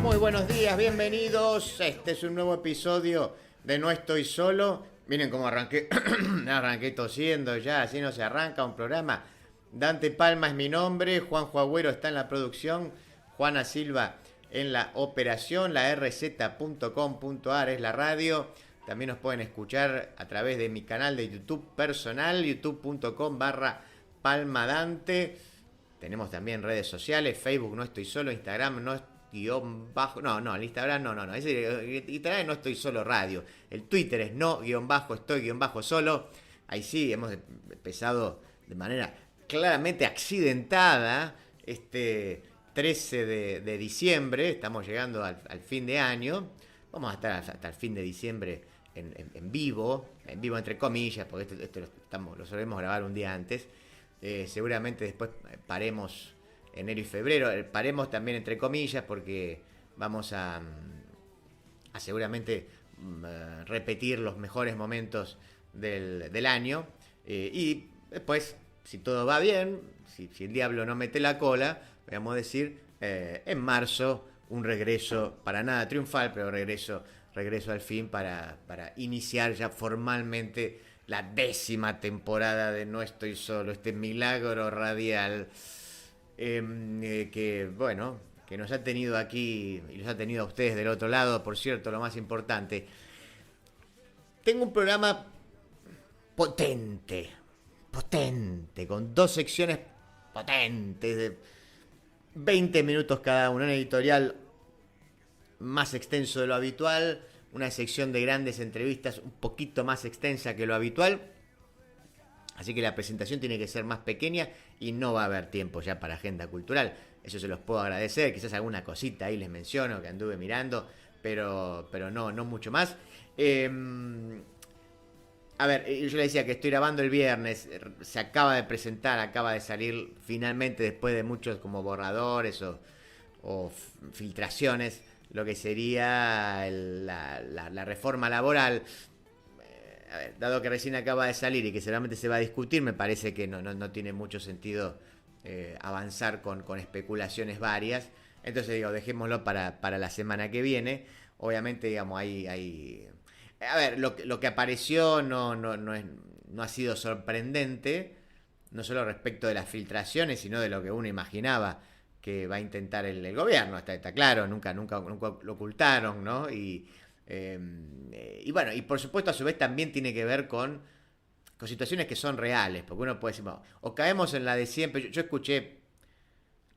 Muy buenos días, bienvenidos. Este es un nuevo episodio de No Estoy Solo. Miren cómo arranqué, arranqué tosiendo ya, así no se arranca un programa. Dante Palma es mi nombre, Juanjo Agüero está en la producción, Juana Silva en la operación, la rz.com.ar es la radio. También nos pueden escuchar a través de mi canal de YouTube personal, youtube.com/palmadante. Tenemos también redes sociales, Facebook No Estoy Solo, Instagram No guión bajo, el Instagram no, ese Instagram No Estoy Solo Radio, el Twitter es no guión bajo estoy guión bajo solo. Ahí sí hemos empezado de manera claramente accidentada este 13 de diciembre, estamos llegando al fin de año, vamos a estar hasta el fin de diciembre en vivo entre comillas, porque esto lo solemos grabar un día antes. Seguramente después paremos enero y febrero, paremos también entre comillas porque vamos a seguramente repetir los mejores momentos del año, y después, si todo va bien, si el diablo no mete la cola, podemos decir en marzo un regreso para nada triunfal, pero regreso al fin para iniciar ya formalmente la 10ª temporada de No Estoy Solo, este milagro radial que nos ha tenido aquí y los ha tenido a ustedes del otro lado. Por cierto, lo más importante, tengo un programa potente, con 2 secciones potentes de 20 minutos cada una, un editorial más extenso de lo habitual, una sección de grandes entrevistas un poquito más extensa que lo habitual, así que la presentación tiene que ser más pequeña y no va a haber tiempo ya para agenda cultural. Eso se los puedo agradecer, quizás alguna cosita ahí les menciono que anduve mirando, pero no mucho más. A ver, yo le decía que estoy grabando el viernes, se acaba de presentar, acaba de salir finalmente después de muchos como borradores o filtraciones, lo que sería la reforma laboral. A ver, dado que recién acaba de salir y que seguramente se va a discutir, me parece que no tiene mucho sentido avanzar con especulaciones varias. Entonces digo, dejémoslo para la semana que viene. Obviamente, digamos, hay a ver, lo que apareció no ha sido sorprendente, no solo respecto de las filtraciones, sino de lo que uno imaginaba que va a intentar el gobierno. Está claro, nunca lo ocultaron, ¿no? Y bueno, y por supuesto a su vez también tiene que ver con situaciones que son reales, porque uno puede decir, bueno, o caemos en la de siempre. Yo escuché,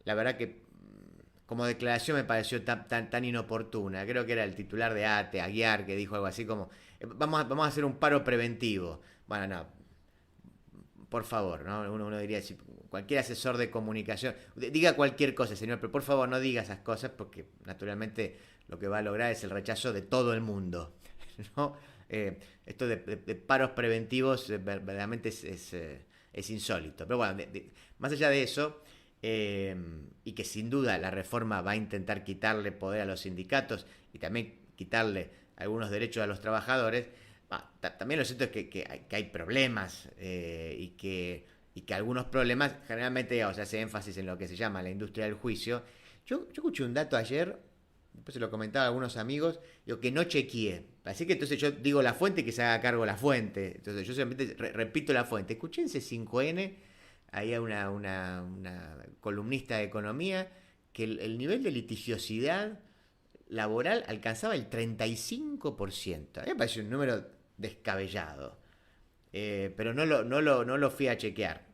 la verdad que como declaración me pareció tan inoportuna. Creo que era el titular de ATE, Aguiar, que dijo algo así como, vamos a hacer un paro preventivo. Bueno, no, por favor, ¿no? Uno diría, si cualquier asesor de comunicación, diga cualquier cosa, señor, pero por favor no diga esas cosas, porque naturalmente lo que va a lograr es el rechazo de todo el mundo, ¿no? Esto de paros preventivos verdaderamente es insólito. Pero bueno, más allá de eso, y que sin duda la reforma va a intentar quitarle poder a los sindicatos y también quitarle algunos derechos a los trabajadores, también lo cierto es que hay problemas, y que algunos problemas generalmente, digamos, se hace énfasis en lo que se llama la industria del juicio. Yo escuché un dato ayer, después se lo comentaba a algunos amigos, digo, que no chequeé. Así que entonces yo digo la fuente y que se haga cargo la fuente. Entonces yo simplemente repito la fuente. Escuché en C5N, ahí a una columnista de economía, que el nivel de litigiosidad laboral alcanzaba el 35%. A mí me parece un número descabellado. Pero no lo fui a chequear.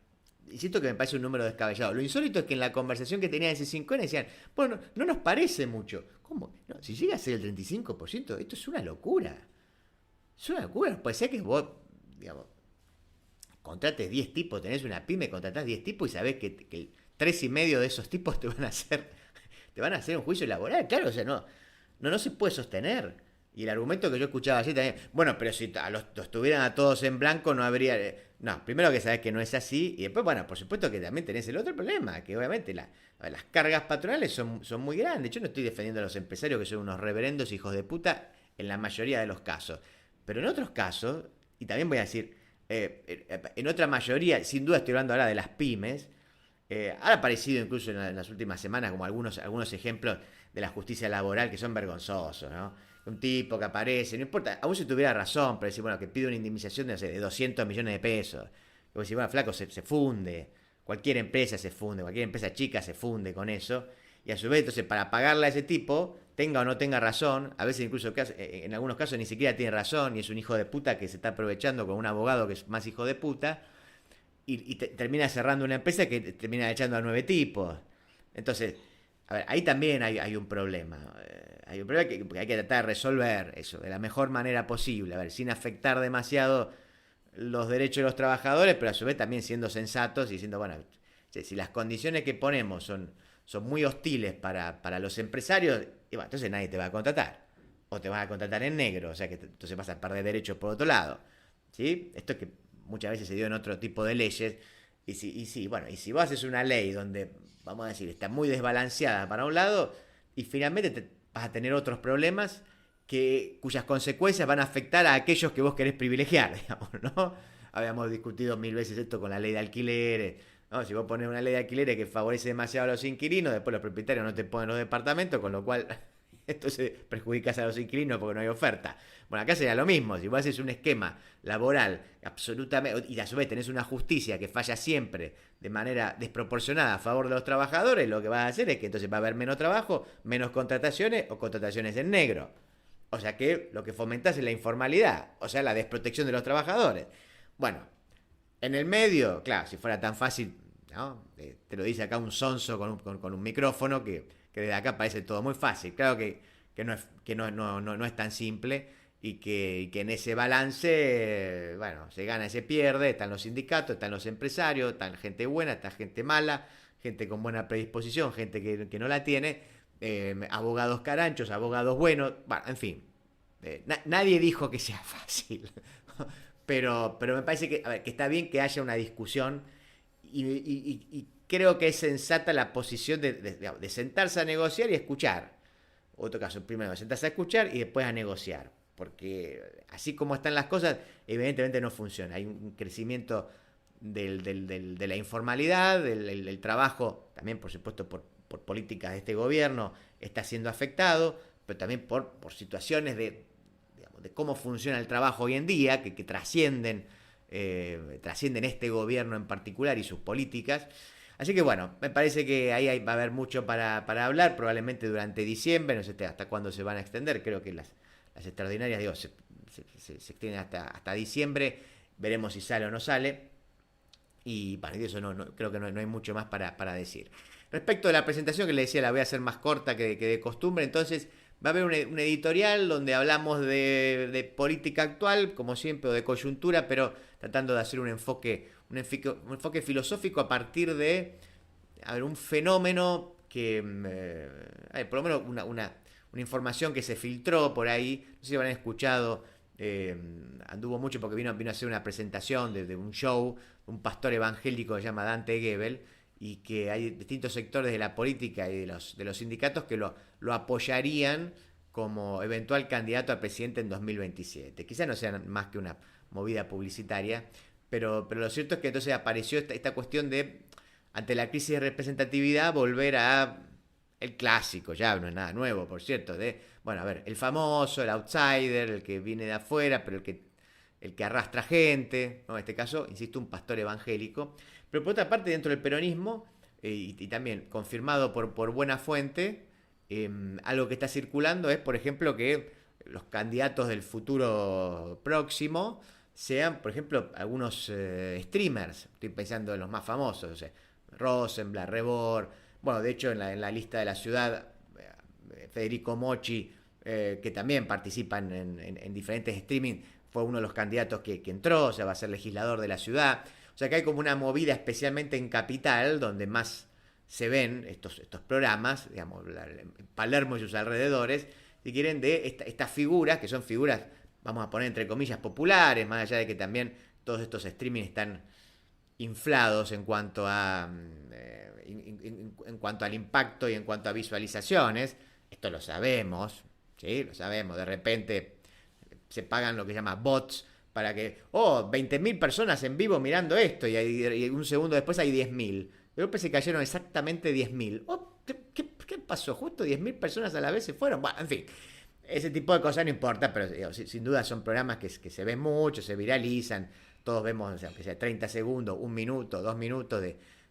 Y siento que me parece un número descabellado. Lo insólito es que en la conversación que tenía en ese 5N decían, bueno, no nos parece mucho. ¿Cómo? No, si llega a ser el 35%, esto es una locura. Es una locura. Puede ser que vos, digamos, contrates 10 tipos, tenés una pyme, contratás 10 tipos y sabés que 3,5 de esos tipos te van a hacer un juicio laboral. Claro, o sea, no se puede sostener. Y el argumento que yo escuchaba allí también, bueno, pero si los tuvieran a todos en blanco no habría... No, primero que sabes que no es así, y después, bueno, por supuesto que también tenés el otro problema, que obviamente las cargas patronales son muy grandes. Yo no estoy defendiendo a los empresarios que son unos reverendos hijos de puta en la mayoría de los casos. Pero en otros casos, y también voy a decir, en otra mayoría, sin duda estoy hablando ahora de las pymes, ha aparecido incluso en las últimas semanas como algunos ejemplos de la justicia laboral que son vergonzosos, ¿no? Un tipo que aparece, no importa, aún si tuviera razón, pero decir, bueno, que pide una indemnización de, no sé, de 200 millones de pesos. Y vos decís, bueno, flaco, se funde. Cualquier empresa se funde, cualquier empresa chica se funde con eso. Y a su vez, entonces, para pagarle a ese tipo, tenga o no tenga razón, a veces incluso en algunos casos ni siquiera tiene razón y es un hijo de puta que se está aprovechando con un abogado que es más hijo de puta y termina cerrando una empresa que termina echando a 9 tipos. Entonces, a ver, ahí también hay un problema. Hay un problema que hay que tratar de resolver eso de la mejor manera posible, a ver, sin afectar demasiado los derechos de los trabajadores, pero a su vez también siendo sensatos y diciendo, bueno, si las condiciones que ponemos son muy hostiles para los empresarios, y bueno, entonces nadie te va a contratar. O te vas a contratar en negro, o sea que entonces vas a perder derechos por otro lado. ¿Sí? Esto es que muchas veces se dio en otro tipo de leyes. Y si vos haces una ley donde, vamos a decir, está muy desbalanceada para un lado, y finalmente vas a tener otros problemas cuyas consecuencias van a afectar a aquellos que vos querés privilegiar, digamos, ¿no? Habíamos discutido 1000 veces esto con la ley de alquileres, ¿no? Si vos pones una ley de alquileres que favorece demasiado a los inquilinos, después los propietarios no te ponen los departamentos, con lo cual entonces perjudicas a los inquilinos porque no hay oferta. Bueno, acá sería lo mismo, si vos haces un esquema laboral absolutamente, y a su vez tenés una justicia que falla siempre de manera desproporcionada a favor de los trabajadores, lo que vas a hacer es que entonces va a haber menos trabajo, menos contrataciones o contrataciones en negro. O sea que lo que fomentás es la informalidad, o sea, la desprotección de los trabajadores. Bueno, en el medio, claro, si fuera tan fácil, ¿no? Te lo dice acá un sonso con un micrófono que desde acá parece todo muy fácil. Claro que no es tan simple y que en ese balance, bueno, se gana y se pierde. Están los sindicatos, están los empresarios, están gente buena, está gente mala, gente con buena predisposición, gente que no la tiene, abogados caranchos, abogados buenos, bueno, en fin. Nadie dijo que sea fácil. Pero me parece que, a ver, que está bien que haya una discusión y creo que es sensata la posición de sentarse a negociar y escuchar. Otro caso, primero sentarse a escuchar y después a negociar. Porque así como están las cosas, evidentemente no funciona. Hay un crecimiento de la informalidad, del trabajo, también por supuesto por políticas de este gobierno, está siendo afectado, pero también por situaciones de cómo funciona el trabajo hoy en día, que trascienden este gobierno en particular y sus políticas. Así que bueno, me parece que ahí va a haber mucho para hablar, probablemente durante diciembre, no sé hasta cuándo se van a extender, creo que las extraordinarias, digo, se extienden hasta diciembre, veremos si sale o no sale, y bueno, de eso creo que no hay mucho más para decir. Respecto de la presentación que le decía, la voy a hacer más corta que de costumbre, entonces va a haber un editorial donde hablamos de política actual, como siempre, o de coyuntura, pero tratando de hacer un enfoque filosófico a partir de un fenómeno que, por lo menos una información que se filtró por ahí, no sé si habrán escuchado, anduvo mucho porque vino a hacer una presentación de un show, un pastor evangélico que se llama Dante Gebel, y que hay distintos sectores de la política y de los sindicatos que lo apoyarían como eventual candidato a presidente en 2027. Quizás no sea más que una movida publicitaria, pero lo cierto es que entonces apareció esta cuestión de, ante la crisis de representatividad, volver a el clásico, ya no es nada nuevo, por cierto, bueno, a ver, el famoso, el outsider, el que viene de afuera, pero el que arrastra gente, ¿no? En este caso, insisto, un pastor evangélico. Pero por otra parte, dentro del peronismo, y también confirmado por buena fuente, algo que está circulando es, por ejemplo, que los candidatos del futuro próximo sean, por ejemplo, algunos streamers. Estoy pensando en los más famosos, o sea, Rosenblatt, Rebord. Bueno, de hecho, en la lista de la ciudad, Federico Mochi, que también participan en diferentes streaming, fue uno de los candidatos que entró, o sea, va a ser legislador de la ciudad. O sea que hay como una movida, especialmente en Capital, donde más se ven estos programas, digamos, Palermo y sus alrededores, si quieren, de estas figuras, que son figuras, vamos a poner entre comillas, populares, más allá de que también todos estos streaming están inflados en cuanto en cuanto al impacto y en cuanto a visualizaciones. Esto lo sabemos, ¿sí? Lo sabemos. De repente se pagan lo que se llama bots para que, 20.000 personas en vivo mirando esto, y un segundo después hay 10.000. De golpe se cayeron exactamente 10.000. pasó? Justo 10.000 personas a la vez se fueron. Bueno, en fin, ese tipo de cosas no importa, pero digo, sin duda son programas que se ven mucho, se viralizan. Todos vemos, o sea, que sea 30 segundos, 1 minuto, 2 minutos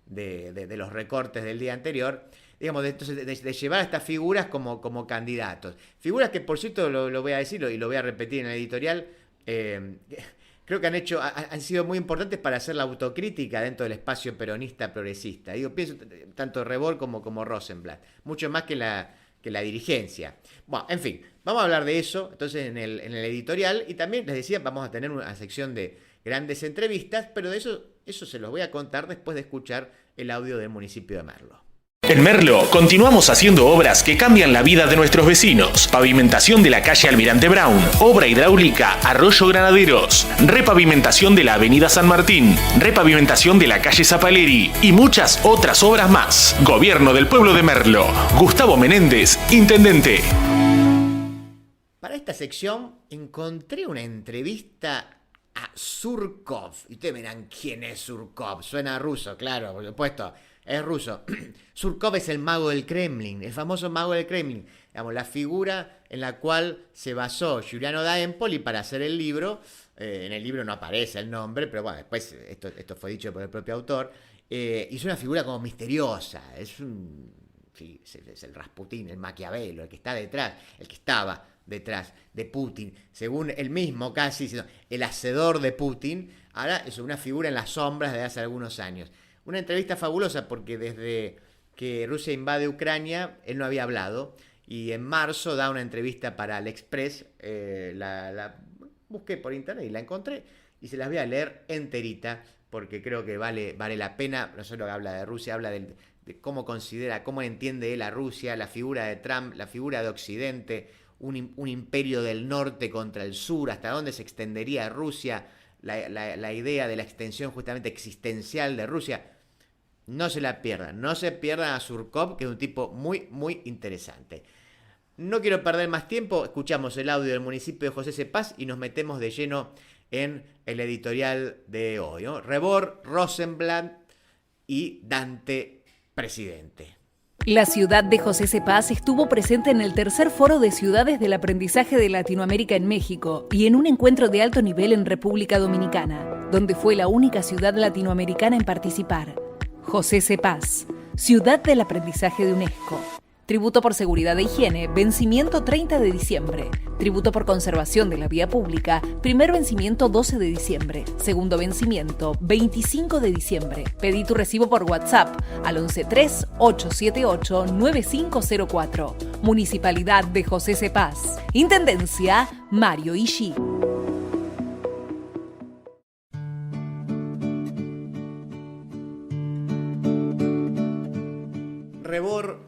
de los recortes del día anterior. Digamos, entonces, de llevar a estas figuras como candidatos. Figuras que, por cierto, lo voy a decir y lo voy a repetir en el editorial, creo que han sido muy importantes para hacer la autocrítica dentro del espacio peronista progresista. Digo, pienso tanto Rebord como Rosenblatt, mucho más que la dirigencia. Bueno, en fin, vamos a hablar de eso entonces en el editorial, y también les decía, vamos a tener una sección de grandes entrevistas, pero de eso se los voy a contar después de escuchar el audio del municipio de Merlo. En Merlo continuamos haciendo obras que cambian la vida de nuestros vecinos. Pavimentación de la calle Almirante Brown, obra hidráulica Arroyo Granaderos, repavimentación de la avenida San Martín, repavimentación de la calle Zapaleri y muchas otras obras más. Gobierno del pueblo de Merlo. Gustavo Menéndez, intendente. Para esta sección encontré una entrevista a Surkov. Y ustedes me dirán, ¿quién es Surkov? Suena ruso, claro, por supuesto. Es ruso. Surkov es el mago del Kremlin, el famoso mago del Kremlin. Digamos, la figura en la cual se basó Giuliano da Empoli para hacer el libro. En el libro no aparece el nombre, pero bueno, después esto fue dicho por el propio autor. Y es una figura como misteriosa. Es el Rasputín, el Maquiavelo, el que está detrás, el que estaba detrás de Putin. Según él mismo casi, el hacedor de Putin. Ahora es una figura en las sombras de hace algunos años. Una entrevista fabulosa porque desde que Rusia invade Ucrania, él no había hablado. Y en marzo da una entrevista para el Express. La busqué por internet y la encontré. Y se las voy a leer enterita porque creo que vale la pena. No solo habla de Rusia, habla de cómo considera, cómo entiende él a Rusia, la figura de Trump, la figura de Occidente, un imperio del norte contra el sur, hasta dónde se extendería Rusia, la idea de la extensión justamente existencial de Rusia. No se la pierdan, no se pierdan a Surkov, que es un tipo muy, muy interesante. No quiero perder más tiempo, escuchamos el audio del municipio de José Cepaz y nos metemos de lleno en el editorial de hoy, ¿no? Rebord, Rosenblatt y Dante Presidente. La ciudad de José Cepaz estuvo presente en el tercer foro de ciudades del aprendizaje de Latinoamérica en México y en un encuentro de alto nivel en República Dominicana, donde fue la única ciudad latinoamericana en participar. José Cepaz, Ciudad del Aprendizaje de UNESCO. Tributo por seguridad e higiene, vencimiento 30 de diciembre. Tributo por conservación de la vía pública, primer vencimiento 12 de diciembre. Segundo vencimiento 25 de diciembre. Pedí tu recibo por WhatsApp al 113-878-9504. Municipalidad de José Cepaz. Intendencia Mario Ishii. Rebord,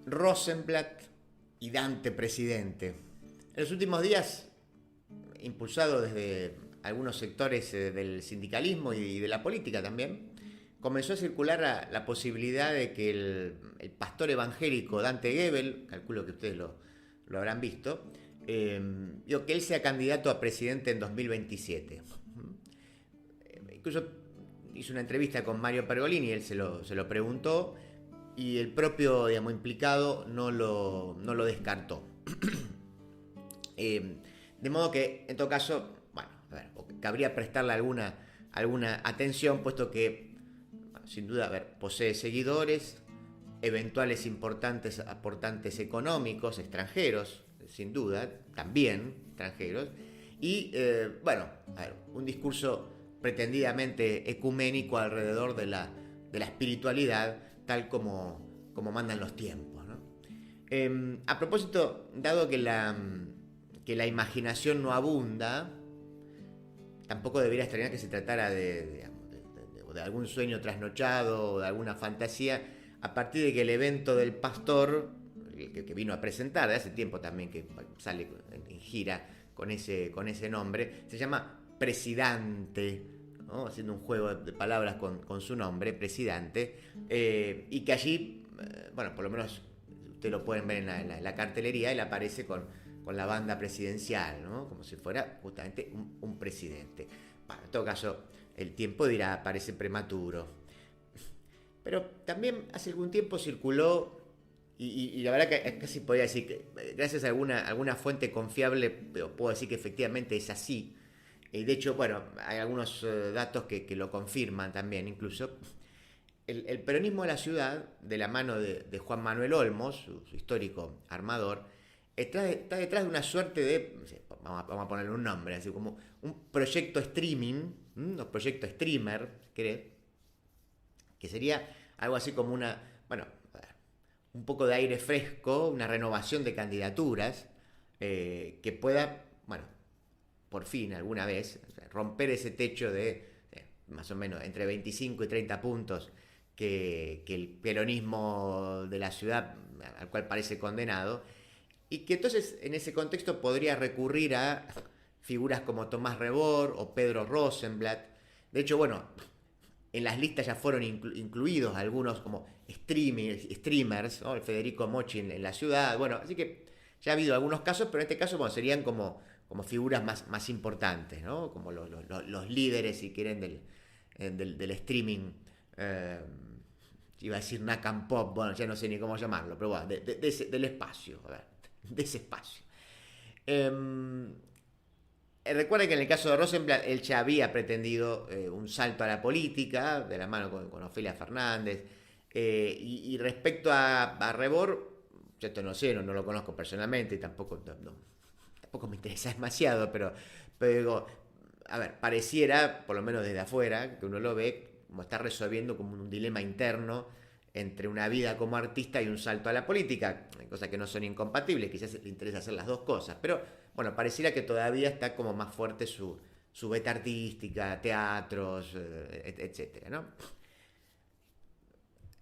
Rosenblatt y Dante Presidente. En los últimos días, impulsado desde algunos sectores del sindicalismo y de la política también, comenzó a circular la posibilidad de que el pastor evangélico Dante Gebel, calculo que ustedes lo habrán visto, que él sea candidato a presidente en 2027. Incluso hizo una entrevista con Mario Pergolini, él se lo preguntó, y el propio, digamos, implicado no lo descartó. De modo que, en todo caso, bueno, a ver, cabría prestarle alguna atención, puesto que, bueno, sin duda, a ver, posee seguidores, eventuales importantes aportantes económicos extranjeros, sin duda, también extranjeros, y, bueno, a ver, un discurso pretendidamente ecuménico alrededor de la espiritualidad, tal como mandan los tiempos, ¿no? A propósito, dado que la imaginación no abunda, tampoco debería extrañar que se tratara de algún sueño trasnochado o de alguna fantasía, a partir de que el evento del pastor, que vino a presentar de hace tiempo también, que sale en gira con ese nombre, se llama Presidente, ¿no? Haciendo un juego de palabras con su nombre, Presidente, y que allí, bueno, por lo menos ustedes lo pueden ver en la cartelería, él aparece con la banda presidencial, ¿no? Como si fuera justamente un presidente. Bueno, en todo caso, el tiempo dirá, parece prematuro. Pero también hace algún tiempo circuló Y la verdad que casi podría decir que gracias a alguna fuente confiable puedo decir que efectivamente es así. Y de hecho, bueno, hay algunos datos que lo confirman también, incluso. El peronismo de la ciudad, de la mano de Juan Manuel Olmos, su histórico armador, está detrás de una suerte de, vamos a ponerle un nombre, así como un proyecto streaming, un proyecto streamer, ¿cree? Que sería algo así como un poco de aire fresco, una renovación de candidaturas, que pueda, bueno, por fin, alguna vez, romper ese techo de más o menos entre 25 y 30 puntos que el peronismo de la ciudad, al cual parece condenado, y que entonces en ese contexto podría recurrir a figuras como Tomás Rebord o Pedro Rosenblatt. De hecho, bueno, en las listas ya fueron incluidos algunos como streamers, ¿no? El Federico Mochi en la ciudad, bueno, así que ya ha habido algunos casos, pero en este caso, bueno, serían como figuras más importantes, ¿no? Como los líderes, si quieren, del streaming. Iba a decir Nakam Pop, bueno, ya no sé ni cómo llamarlo, pero bueno, del espacio, a ver, de ese espacio. Recuerden que en el caso de Rosenblatt, él ya había pretendido un salto a la política, de la mano con Ofelia Fernández, y respecto a Rebord, yo esto no sé, no lo conozco personalmente, y tampoco me interesa demasiado, pero digo, a ver, pareciera, por lo menos desde afuera, que uno lo ve, como está resolviendo como un dilema interno entre una vida como artista y un salto a la política, cosas que no son incompatibles, quizás le interesa hacer las dos cosas, pero bueno, pareciera que todavía está como más fuerte su beta artística, teatros, etcétera, ¿no?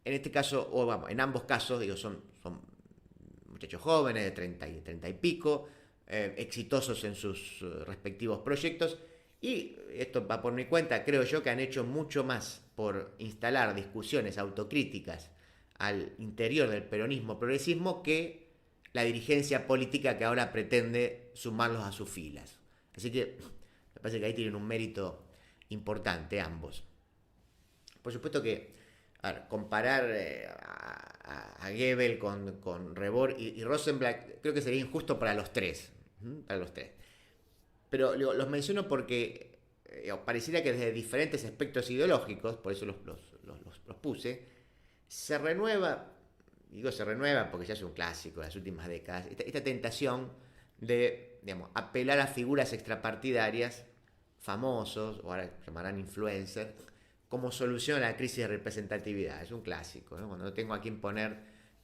En este caso, o vamos, en ambos casos, digo, son muchachos jóvenes de 30 y pico, exitosos en sus respectivos proyectos, y esto va por mi cuenta, creo yo que han hecho mucho más por instalar discusiones autocríticas al interior del peronismo-progresismo que la dirigencia política que ahora pretende sumarlos a sus filas. Así que me parece que ahí tienen un mérito importante ambos. Por supuesto que comparar a Goebbels con Rebord y Rosenblatt creo que sería injusto para los tres. Pero los menciono porque pareciera que desde diferentes aspectos ideológicos, por eso los puse, se renueva, digo se renueva porque ya es un clásico de las últimas décadas, esta tentación de, digamos, apelar a figuras extrapartidarias, famosos, o ahora llamarán influencers, como solución a la crisis de representatividad. Es un clásico, ¿no? Cuando no tengo a quién poner,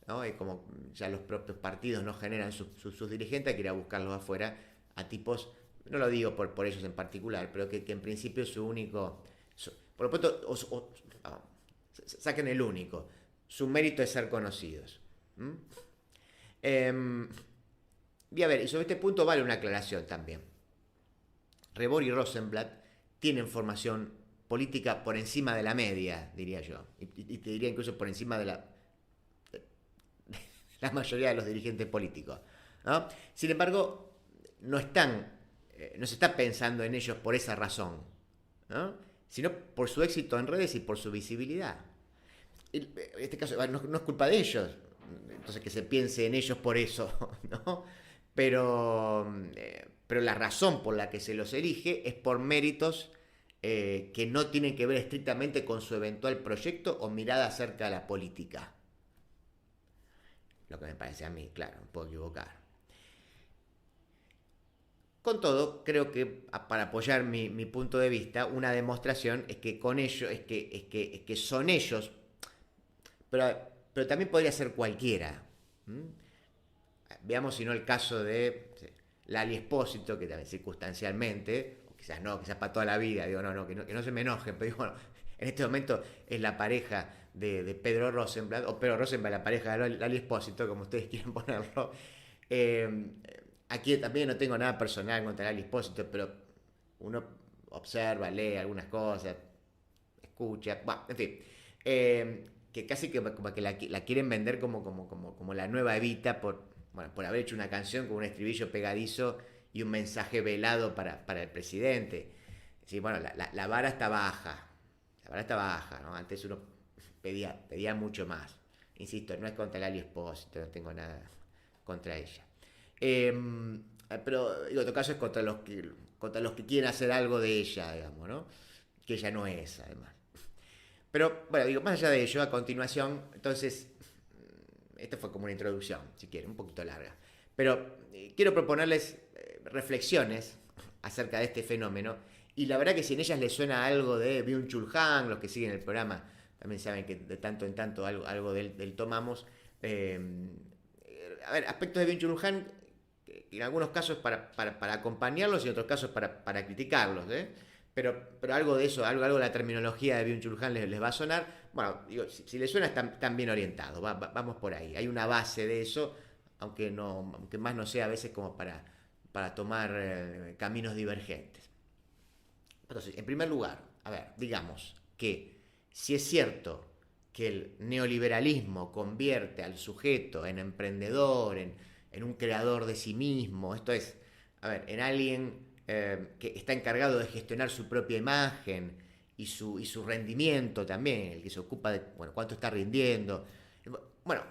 ¿no? Y como ya los propios partidos no generan sus dirigentes, hay que ir a buscarlos afuera a tipos, no lo digo por ellos en particular, pero que en principio su único, por lo tanto, saquen el único, su mérito es ser conocidos. Y a ver, y sobre este punto vale una aclaración también. Rebord y Rosenblatt tienen formación política por encima de la media, diría yo, y te diría incluso por encima de la mayoría de los dirigentes políticos, ¿no? Sin embargo, no se está pensando en ellos por esa razón, ¿no? Sino por su éxito en redes y por su visibilidad. En este caso no es culpa de ellos, entonces que se piense en ellos por eso, ¿no? Pero la razón por la que se los elige es por méritos que no tienen que ver estrictamente con su eventual proyecto o mirada acerca de la política. Lo que me parece a mí, claro, me puedo equivocar. Con todo, creo que para apoyar mi punto de vista, una demostración es que con ellos, es que son ellos, pero también podría ser cualquiera. Veamos si no el caso de Lali Espósito, que también circunstancialmente, o quizás no, quizás para toda la vida, digo, que no se me enojen, pero digo, bueno, en este momento es la pareja de Pedro Rosenblatt, o Pedro Rosenblatt la pareja de Lali Espósito, como ustedes quieran ponerlo. Aquí también no tengo nada personal contra Lali Espósito, pero uno observa, lee algunas cosas, escucha, bueno, en fin, que casi que como que la quieren vender como la nueva Evita por haber hecho una canción con un estribillo pegadizo y un mensaje velado para el presidente. Sí, bueno, la vara está baja, ¿no? Antes uno pedía mucho más. insisto, no es contra Lali Espósito, no tengo nada contra ella. Pero digo, en todo caso es contra los que quieren hacer algo de ella, digamos, ¿no? Que ella no es, además. Pero, bueno, digo, más allá de ello, a continuación, entonces, esto fue como una introducción, si quieren, un poquito larga. Pero quiero proponerles reflexiones acerca de este fenómeno. Y la verdad que si en ellas les suena algo de Byung-Chul Han, los que siguen el programa también saben que de tanto en tanto algo de él tomamos. A ver, aspectos de Byung-Chul Han, en algunos casos para acompañarlos y en otros casos para criticarlos, Pero algo de eso, algo de la terminología de Byung-Chul Han les va a sonar. Bueno, digo, si les suena están bien orientados, vamos por ahí. Hay una base de eso, aunque más no sea a veces como para tomar caminos divergentes. Entonces, en primer lugar, a ver, digamos que si es cierto que el neoliberalismo convierte al sujeto en emprendedor, en un creador de sí mismo, esto es, a ver, en alguien que está encargado de gestionar su propia imagen y su rendimiento también, el que se ocupa de, bueno, cuánto está rindiendo. Bueno,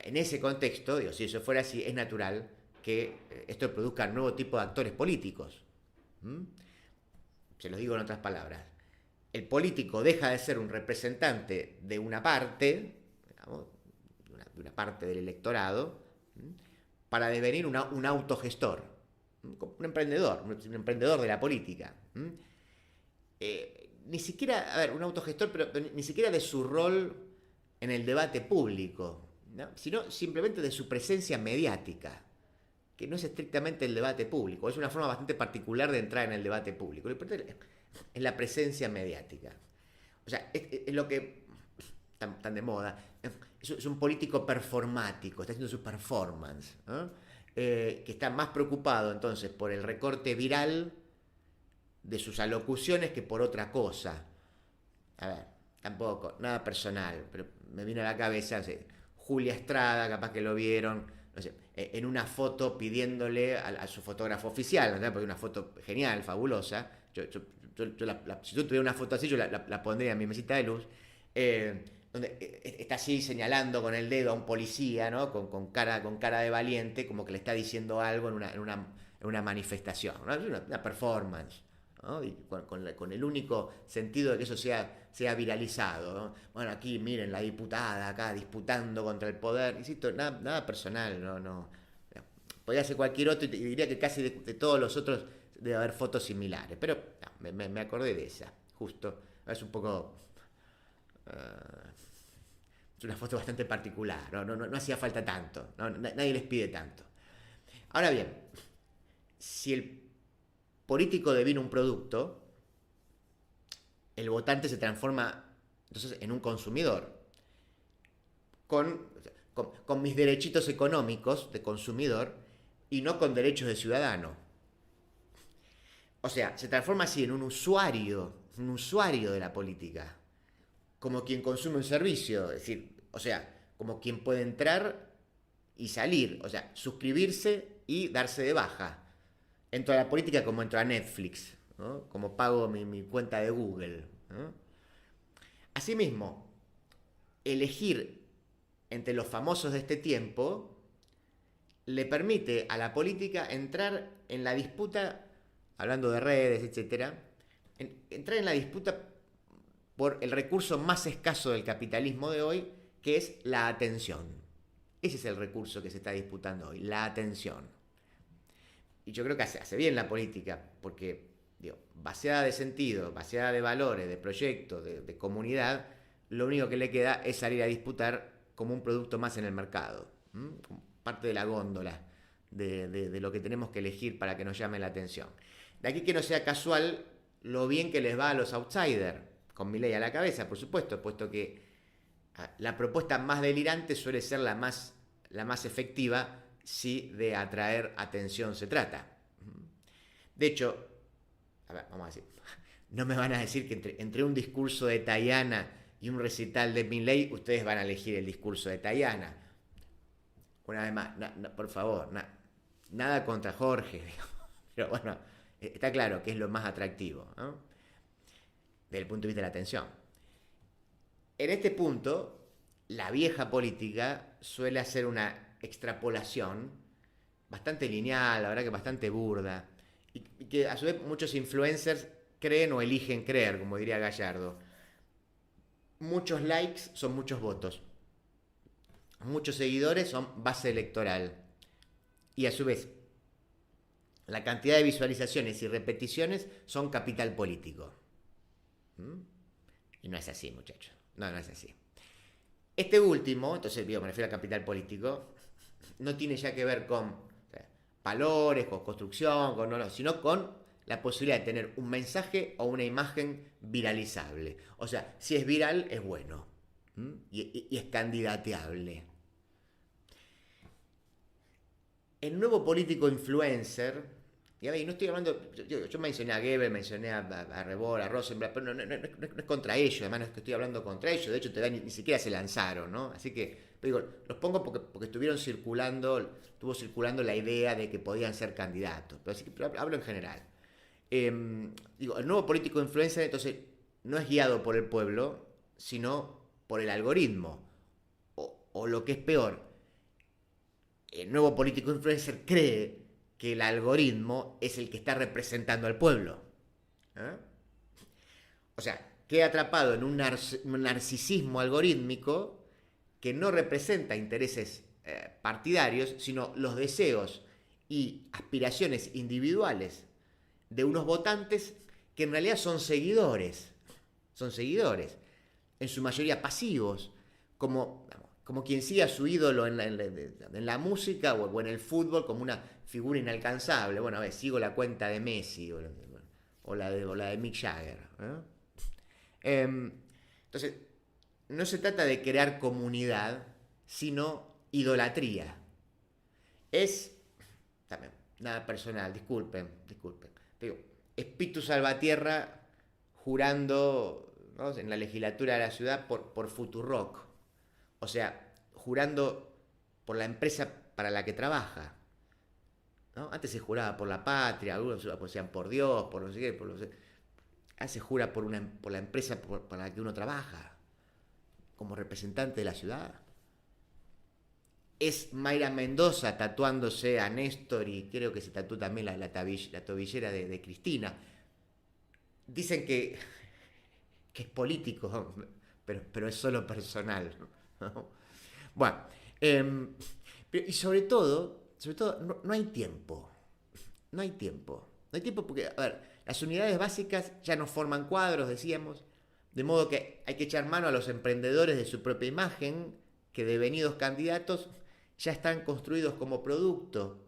en ese contexto, digo, si eso fuera así, es natural que esto produzca un nuevo tipo de actores políticos. Se los digo en otras palabras. El político deja de ser un representante de una parte, digamos, de una parte del electorado, para devenir un autogestor, un emprendedor de la política. Ni siquiera, a ver, un autogestor, pero ni siquiera de su rol en el debate público, ¿no? Sino simplemente de su presencia mediática, que no es estrictamente el debate público, es una forma bastante particular de entrar en el debate público. Lo importante es la presencia mediática. O sea, es lo que tan de moda. Es un político performático, está haciendo su performance, ¿no? Que está más preocupado entonces por el recorte viral de sus alocuciones que por otra cosa. A ver, tampoco, nada personal, pero me vino a la cabeza, no sé, Julia Estrada, capaz que lo vieron, no sé, en una foto pidiéndole a su fotógrafo oficial, ¿no? Porque una foto genial, fabulosa. Si yo tuviera una foto así, yo la pondría en mi mesita de luz, donde está así señalando con el dedo a un policía, ¿no? Con cara de valiente, como que le está diciendo algo en una manifestación, ¿no? Es una performance, ¿no? Y con el único sentido de que eso sea viralizado, ¿no? Bueno, aquí miren la diputada acá disputando contra el poder, insisto, nada personal, no. Podría ser cualquier otro y diría que casi de todos los otros debe haber fotos similares, pero no, me acordé de esa, justo. Es un poco... es una foto bastante particular, no hacía falta tanto, nadie les pide tanto. Ahora bien, si el político devino un producto, el votante se transforma entonces en un consumidor, con mis derechitos económicos de consumidor y no con derechos de ciudadano. O sea, se transforma así en un usuario de la política, como quien consume un servicio, es decir, o sea, como quien puede entrar y salir, o sea, suscribirse y darse de baja. Entro a la política como entro a Netflix, ¿no? Como pago mi cuenta de Google, ¿no? Asimismo, elegir entre los famosos de este tiempo le permite a la política entrar en la disputa, hablando de redes, etcétera, entrar en la disputa por el recurso más escaso del capitalismo de hoy, que es la atención. Ese es el recurso que se está disputando hoy, la atención. Y yo creo que hace bien la política, porque, digo, vaciada de sentido, vaciada de valores, de proyectos, de comunidad, lo único que le queda es salir a disputar como un producto más en el mercado, como parte de la góndola de lo que tenemos que elegir para que nos llame la atención. De aquí que no sea casual lo bien que les va a los outsiders, con Milei a la cabeza, por supuesto, puesto que la propuesta más delirante suele ser la más efectiva si de atraer atención se trata. De hecho, a ver, vamos a decir, no me van a decir que entre un discurso de Tayana y un recital de Milei, ustedes van a elegir el discurso de Tayana. Una vez más, por favor, nada contra Jorge, pero bueno, está claro que es lo más atractivo, ¿no? Desde el punto de vista de la atención. En este punto, la vieja política suele hacer una extrapolación bastante lineal, la verdad que bastante burda, y que a su vez muchos influencers creen o eligen creer, como diría Gallardo. Muchos likes son muchos votos. Muchos seguidores son base electoral. Y a su vez, la cantidad de visualizaciones y repeticiones son capital político. Y no es así, muchachos. No es así. Este último, entonces me refiero a capital político, no tiene ya que ver con valores, con construcción, sino con la posibilidad de tener un mensaje o una imagen viralizable. O sea, si es viral, es bueno. Y es candidateable. El nuevo político influencer, y no estoy hablando, yo mencioné a Goebbels, mencioné a Rebord, a Rosenblatt, pero no es contra ellos, además no es que estoy hablando contra ellos, de hecho ni siquiera se lanzaron, ¿no? Así que, digo, los pongo porque estuvo circulando la idea de que podían ser candidatos, pero hablo en general. El nuevo político influencer, entonces, no es guiado por el pueblo, sino por el algoritmo, o lo que es peor, el nuevo político influencer cree que el algoritmo es el que está representando al pueblo. O sea, queda atrapado en un narcisismo algorítmico que no representa intereses partidarios, sino los deseos y aspiraciones individuales de unos votantes que en realidad son seguidores, en su mayoría pasivos, como quien sigue a su ídolo en la música o en el fútbol como una figura inalcanzable. Bueno, a ver, sigo la cuenta de Messi o la de Mick Jagger. Entonces, no se trata de crear comunidad, sino idolatría. Es, también, nada personal, disculpen. Digo, es Pitu Salvatierra jurando, ¿no?, en la legislatura de la ciudad por Futurock. O sea, jurando por la empresa para la que trabaja, ¿no? Antes se juraba por la patria, algunos decían por Dios, por no sé qué, ahora se jura por la empresa para la que uno trabaja, como representante de la ciudad. Es Mayra Mendoza tatuándose a Néstor y creo que se tatuó también la tobillera de Cristina. Dicen que es político, pero es solo personal. Bueno, y sobre todo no hay tiempo. No hay tiempo porque, a ver, las unidades básicas ya no forman cuadros, decíamos, de modo que hay que echar mano a los emprendedores de su propia imagen, que devenidos candidatos ya están construidos como producto,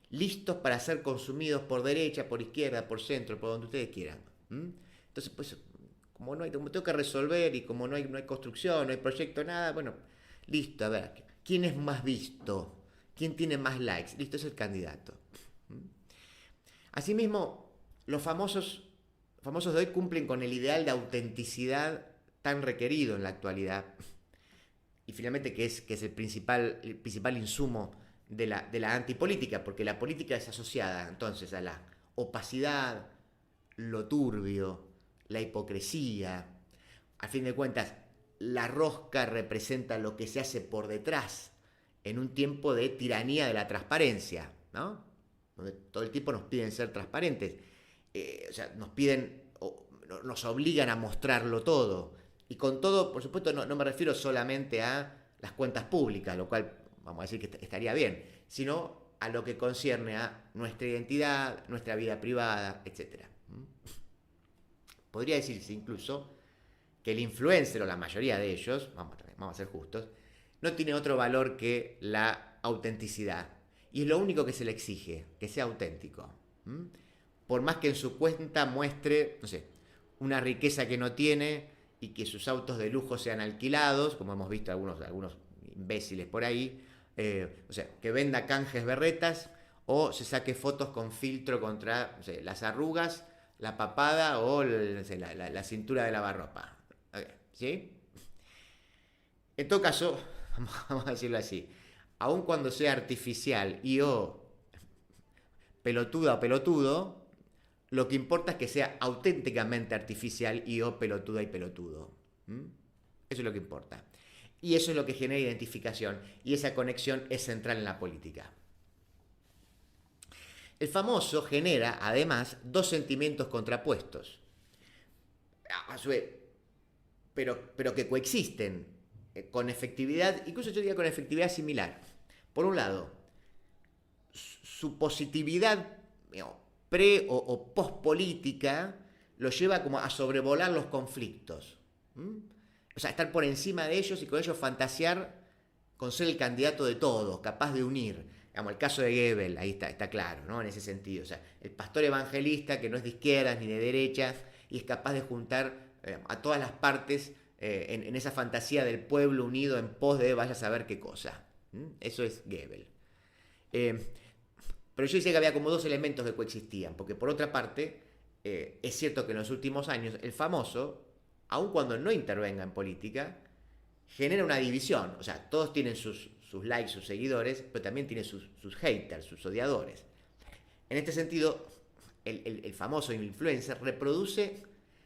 listos para ser consumidos por derecha, por izquierda, por centro, por donde ustedes quieran. Entonces, pues, como tengo que resolver y como no hay construcción, no hay proyecto, nada, bueno, listo, a ver, ¿quién es más visto? ¿Quién tiene más likes? Listo, es el candidato. Asimismo, los famosos de hoy cumplen con el ideal de autenticidad tan requerido en la actualidad. Y finalmente, que es el principal insumo de la antipolítica, porque la política es asociada entonces a la opacidad, lo turbio, la hipocresía. A fin de cuentas, la rosca representa lo que se hace por detrás en un tiempo de tiranía de la transparencia, ¿no? Donde todo el tiempo nos piden ser transparentes. O sea, nos obligan a mostrarlo todo. Y con todo, por supuesto, no me refiero solamente a las cuentas públicas, lo cual vamos a decir que estaría bien, sino a lo que concierne a nuestra identidad, nuestra vida privada, etc. Podría decirse incluso que el influencer, o la mayoría de ellos, vamos a ser justos, no tiene otro valor que la autenticidad. Y es lo único que se le exige, que sea auténtico. Por más que en su cuenta muestre, no sé, una riqueza que no tiene y que sus autos de lujo sean alquilados, como hemos visto algunos imbéciles por ahí, o sea, que venda canjes berretas o se saque fotos con filtro contra, no sé, las arrugas, la papada o la cintura de lavarropa. ¿Sí? En todo caso, vamos a decirlo así, aun cuando sea artificial y o pelotuda o pelotudo, lo que importa es que sea auténticamente artificial y o pelotuda y pelotudo. Eso es lo que importa. Y eso es lo que genera identificación, y esa conexión es central en la política. El famoso genera, además, dos sentimientos contrapuestos, a su vez, pero que coexisten con efectividad, incluso yo diría con efectividad similar. Por un lado, su positividad pre o post-política lo lleva como a sobrevolar los conflictos. O sea, estar por encima de ellos y con ellos fantasear con ser el candidato de todos, capaz de unir. Digamos, el caso de Goebbels, ahí está claro, ¿no? En ese sentido. O sea, el pastor evangelista que no es de izquierdas ni de derechas y es capaz de juntar a todas las partes en esa fantasía del pueblo unido en pos de vaya a saber qué cosa. Eso es Goebbels. Pero yo decía que había como dos elementos que coexistían, porque por otra parte, es cierto que en los últimos años el famoso, aun cuando no intervenga en política, genera una división. O sea, todos tienen sus likes, sus seguidores, pero también tiene sus haters, sus odiadores. En este sentido, el famoso influencer reproduce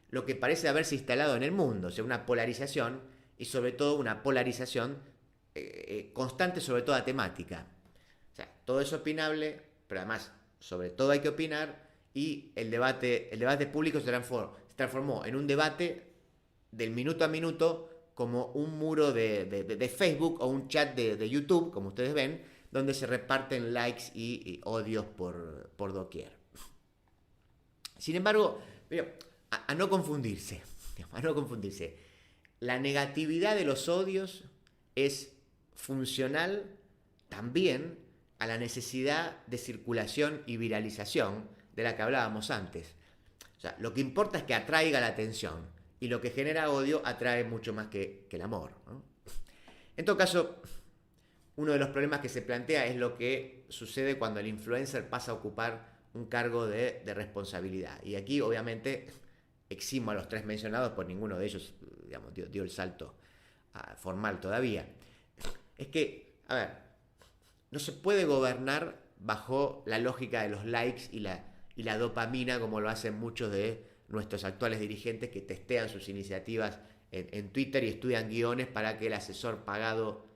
lo que parece haberse instalado en el mundo, o sea, una polarización y sobre todo una polarización constante sobre toda temática. O sea, todo es opinable, pero además, sobre todo hay que opinar y el debate público se transformó en un debate del minuto a minuto como un muro de Facebook o un chat de YouTube, como ustedes ven, donde se reparten likes y odios por doquier. Sin embargo, a no confundirse, la negatividad de los odios es funcional también a la necesidad de circulación y viralización de la que hablábamos antes. O sea, lo que importa es que atraiga la atención y lo que genera odio atrae mucho más que el amor, ¿no? En todo caso, uno de los problemas que se plantea es lo que sucede cuando el influencer pasa a ocupar un cargo de responsabilidad. Y aquí, obviamente, eximo a los tres mencionados, por ninguno de ellos, digamos, dio el salto formal todavía. Es que, a ver, no se puede gobernar bajo la lógica de los likes y la dopamina, como lo hacen muchos de nuestros actuales dirigentes que testean sus iniciativas en Twitter y estudian guiones para que el asesor pagado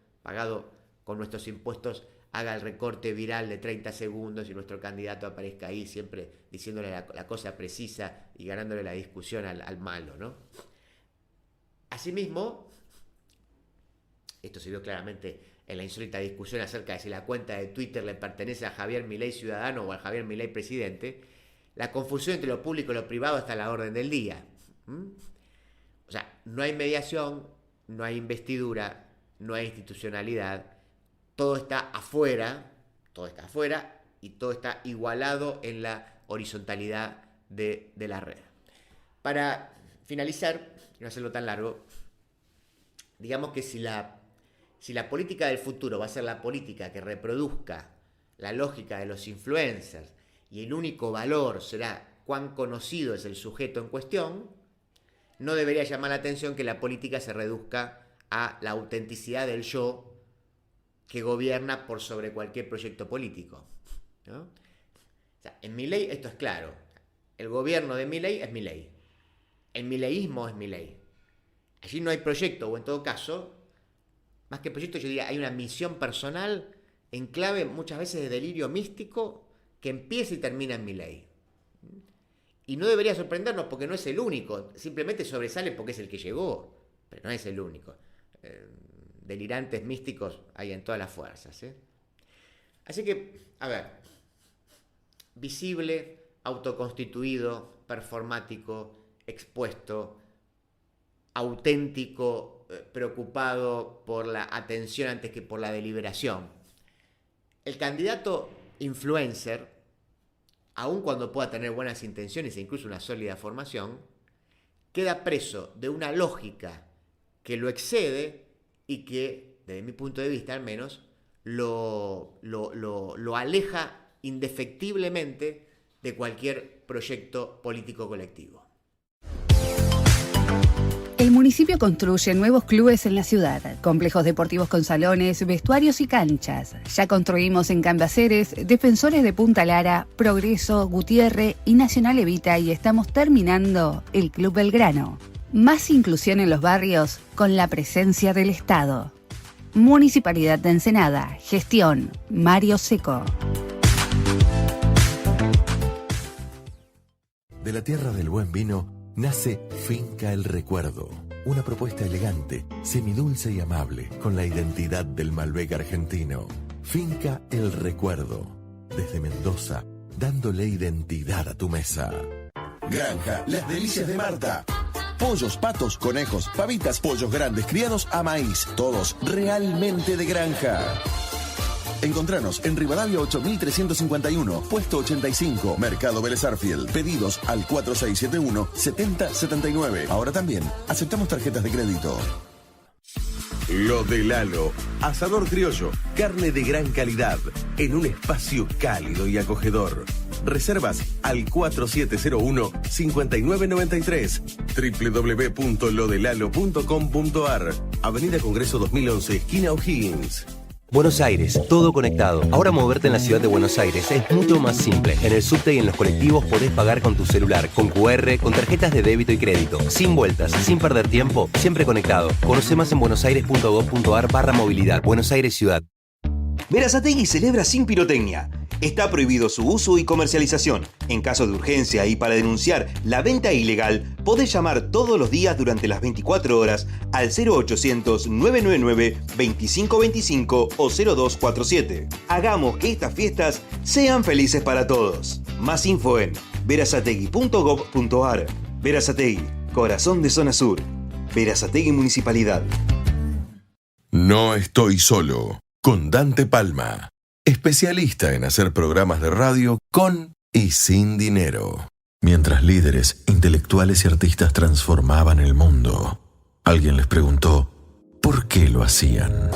con nuestros impuestos haga el recorte viral de 30 segundos y nuestro candidato aparezca ahí siempre diciéndole la cosa precisa y ganándole la discusión al malo, ¿no? Asimismo, esto se vio claramente en la insólita discusión acerca de si la cuenta de Twitter le pertenece a Javier Milei ciudadano o a Javier Milei presidente, la confusión entre lo público y lo privado está a la orden del día. O sea, no hay mediación, no hay investidura, no hay institucionalidad, todo está afuera y todo está igualado en la horizontalidad de la red. Para finalizar, no hacerlo tan largo, digamos que si la política del futuro va a ser la política que reproduzca la lógica de los influencers y el único valor será cuán conocido es el sujeto en cuestión, no debería llamar la atención que la política se reduzca a la autenticidad del yo que gobierna por sobre cualquier proyecto político, ¿no? O sea, en Milei esto es claro. El gobierno de Milei es Milei. El mileísmo es Milei. Allí no hay proyecto, o en todo caso, más que proyecto, yo diría, hay una misión personal en clave muchas veces de delirio místico que empieza y termina en Milei. Y no debería sorprendernos porque no es el único, simplemente sobresale porque es el que llegó, pero no es el único. Delirantes místicos hay en todas las fuerzas, ¿eh? Así que, a ver, visible, autoconstituido, performático, expuesto, auténtico, preocupado por la atención antes que por la deliberación. El candidato influencer, aun cuando pueda tener buenas intenciones e incluso una sólida formación, queda preso de una lógica que lo excede y que, desde mi punto de vista al menos, lo aleja indefectiblemente de cualquier proyecto político colectivo. El municipio construye nuevos clubes en la ciudad, complejos deportivos con salones, vestuarios y canchas. Ya construimos en Cambaceres, Defensores de Punta Lara, Progreso, Gutiérrez y Nacional Evita y estamos terminando el Club Belgrano. Más inclusión en los barrios con la presencia del Estado. Municipalidad de Ensenada. Gestión Mario Seco. De la tierra del buen vino nace Finca El Recuerdo. Una propuesta elegante, semidulce y amable, con la identidad del Malbec argentino. Finca El Recuerdo. Desde Mendoza, dándole identidad a tu mesa. Granja Las Delicias de Marta. Pollos, patos, conejos, pavitas, pollos grandes criados a maíz. Todos realmente de granja. Encontranos en Rivadavia 8351, puesto 85, Mercado Vélez Arfield. Pedidos al 4671-7079. Ahora también aceptamos tarjetas de crédito. Lo de Lalo, asador criollo, carne de gran calidad, en un espacio cálido y acogedor. Reservas al 4701-5993, www.lodelalo.com.ar, Avenida Congreso 2011, esquina O'Higgins. Buenos Aires, todo conectado. Ahora moverte en la ciudad de Buenos Aires es mucho más simple. En el subte y en los colectivos podés pagar con tu celular, con QR, con tarjetas de débito y crédito. Sin vueltas, sin perder tiempo, siempre conectado. Conoce más en buenosaires.gov.ar/movilidad. Buenos Aires Ciudad. Berazategui celebra sin pirotecnia. Está prohibido su uso y comercialización. En caso de urgencia y para denunciar la venta ilegal, podés llamar todos los días durante las 24 horas al 0800-999-2525 o 0247. Hagamos que estas fiestas sean felices para todos. Más info en berazategui.gov.ar. Berazategui, corazón de zona sur. Berazategui Municipalidad. No estoy solo. Con Dante Palma, especialista en hacer programas de radio con y sin dinero. Mientras líderes, intelectuales y artistas transformaban el mundo, alguien les preguntó ¿por qué lo hacían?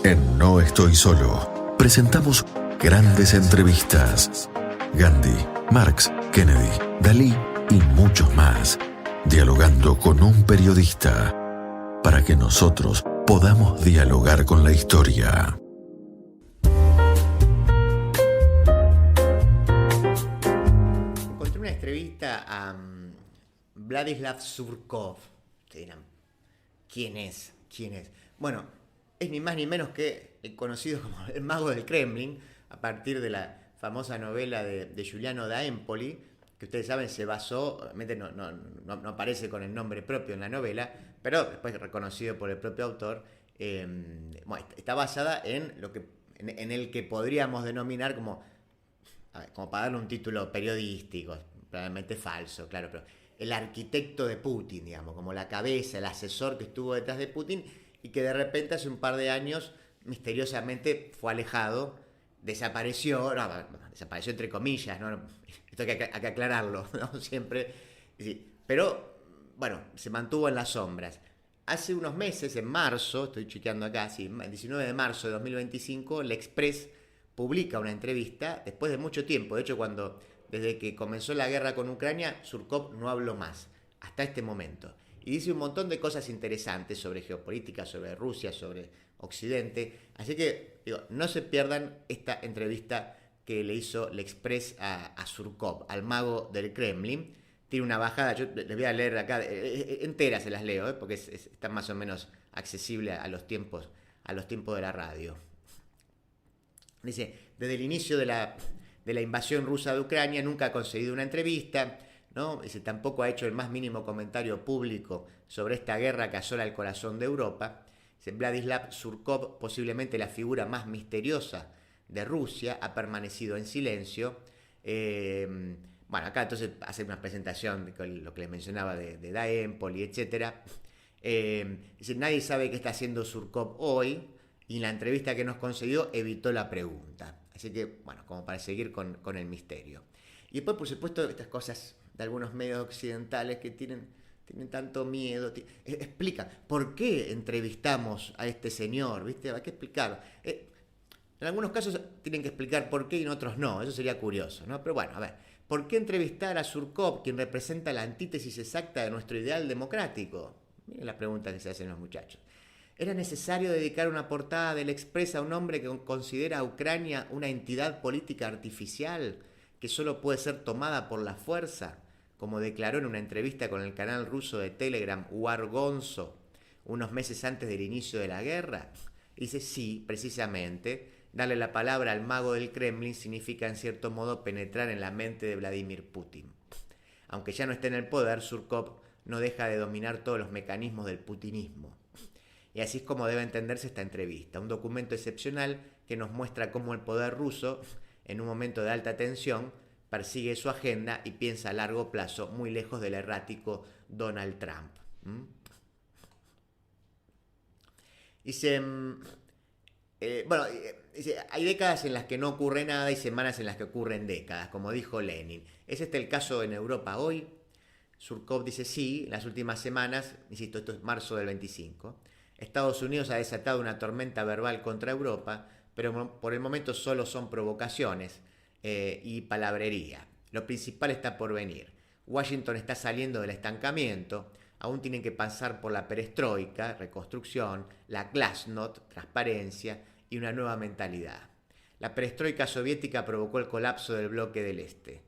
En No Estoy Solo, presentamos grandes entrevistas. Gandhi, Marx, Kennedy, Dalí y muchos más, dialogando con un periodista, para que nosotros podamos dialogar con la historia. Encontré una entrevista a Vladislav Surkov. Ustedes dirán, ¿quién es? ¿Quién es? Bueno, es ni más ni menos que el conocido como el mago del Kremlin, a partir de la famosa novela de Giuliano da Empoli, que ustedes saben se basó, obviamente no aparece con el nombre propio en la novela, pero después reconocido por el propio autor. Bueno, está basada en el que podríamos denominar como para darle un título periodístico, probablemente falso, claro, pero el arquitecto de Putin, digamos, como la cabeza, el asesor que estuvo detrás de Putin y que de repente hace un par de años misteriosamente fue alejado, desapareció entre comillas, ¿no? Esto hay que aclararlo, ¿no? Siempre, sí, pero bueno, se mantuvo en las sombras. Hace unos meses, en marzo, estoy chequeando acá, sí, el 19 de marzo de 2025, el Express publica una entrevista después de mucho tiempo. De hecho, desde que comenzó la guerra con Ucrania, Surkov no habló más, hasta este momento. Y dice un montón de cosas interesantes sobre geopolítica, sobre Rusia, sobre Occidente. Así que, no se pierdan esta entrevista que le hizo el Express a Surkov, al mago del Kremlin. Tiene una bajada, yo les voy a leer acá, enteras se las leo, porque está más o menos accesible a los tiempos de la radio. Dice, desde el inicio de la invasión rusa de Ucrania nunca ha concedido una entrevista, ¿no? Dice, tampoco ha hecho el más mínimo comentario público sobre esta guerra que asola el corazón de Europa. Dice, Vladislav Surkov, posiblemente la figura más misteriosa de Rusia, ha permanecido en silencio. Bueno, acá entonces hace una presentación de lo que les mencionaba de Da Empoli, etc. Dice, nadie sabe qué está haciendo Surkov hoy, y en la entrevista que nos concedió evitó la pregunta. Así que, bueno, como para seguir con el misterio. Y después, por supuesto, estas cosas de algunos medios occidentales que tienen tanto miedo, explican por qué entrevistamos a este señor, ¿viste? Hay que explicar. En algunos casos tienen que explicar por qué y en otros no, eso sería curioso, ¿no? Pero bueno, a ver, ¿por qué entrevistar a Surkov, quien representa la antítesis exacta de nuestro ideal democrático? Miren la pregunta que se hacen los muchachos. ¿Era necesario dedicar una portada del Express a un hombre que considera a Ucrania una entidad política artificial que solo puede ser tomada por la fuerza, como declaró en una entrevista con el canal ruso de Telegram War Gonzo unos meses antes del inicio de la guerra? Dice, sí, precisamente, darle la palabra al mago del Kremlin significa en cierto modo penetrar en la mente de Vladimir Putin. Aunque ya no esté en el poder, Surkov no deja de dominar todos los mecanismos del putinismo. Y así es como debe entenderse esta entrevista, un documento excepcional que nos muestra cómo el poder ruso, en un momento de alta tensión, persigue su agenda y piensa a largo plazo, muy lejos del errático Donald Trump. Dice, dice, hay décadas en las que no ocurre nada y semanas en las que ocurren décadas, como dijo Lenin. ¿Es este el caso en Europa hoy? Surkov dice, sí, en las últimas semanas, insisto, esto es marzo del 25, Estados Unidos ha desatado una tormenta verbal contra Europa, pero por el momento solo son provocaciones y palabrería. Lo principal está por venir. Washington está saliendo del estancamiento, aún tienen que pasar por la perestroika, reconstrucción, la glasnost, transparencia y una nueva mentalidad. La perestroika soviética provocó el colapso del bloque del Este.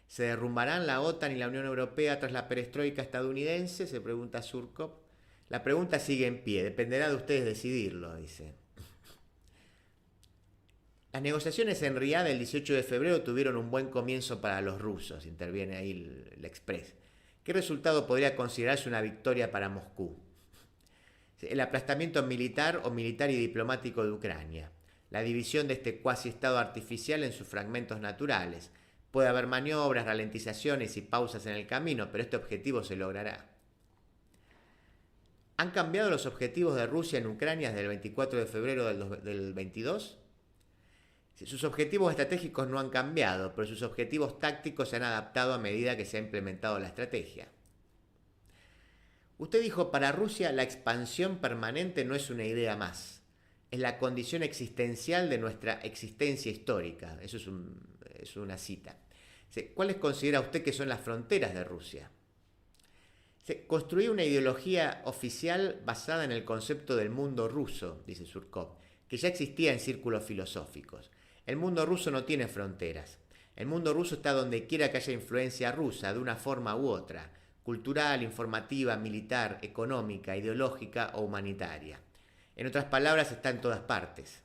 ¿Se derrumbarán la OTAN y la Unión Europea tras la perestroika estadounidense?, se pregunta Surkov. La pregunta sigue en pie, dependerá de ustedes decidirlo, dice. Las negociaciones en Riad el 18 de febrero tuvieron un buen comienzo para los rusos, interviene ahí el Express. ¿Qué resultado podría considerarse una victoria para Moscú? El aplastamiento militar y diplomático de Ucrania, la división de este cuasi estado artificial en sus fragmentos naturales. Puede haber maniobras, ralentizaciones y pausas en el camino, pero este objetivo se logrará. ¿Han cambiado los objetivos de Rusia en Ucrania desde el 24 de febrero del 22? Sus objetivos estratégicos no han cambiado, pero sus objetivos tácticos se han adaptado a medida que se ha implementado la estrategia. Usted dijo, para Rusia la expansión permanente no es una idea más, es la condición existencial de nuestra existencia histórica. Eso es una cita. ¿Cuáles considera usted que son las fronteras de Rusia? Construir una ideología oficial basada en el concepto del mundo ruso, dice Surkov, que ya existía en círculos filosóficos. El mundo ruso no tiene fronteras. El mundo ruso está donde quiera que haya influencia rusa, de una forma u otra, cultural, informativa, militar, económica, ideológica o humanitaria. En otras palabras, está en todas partes.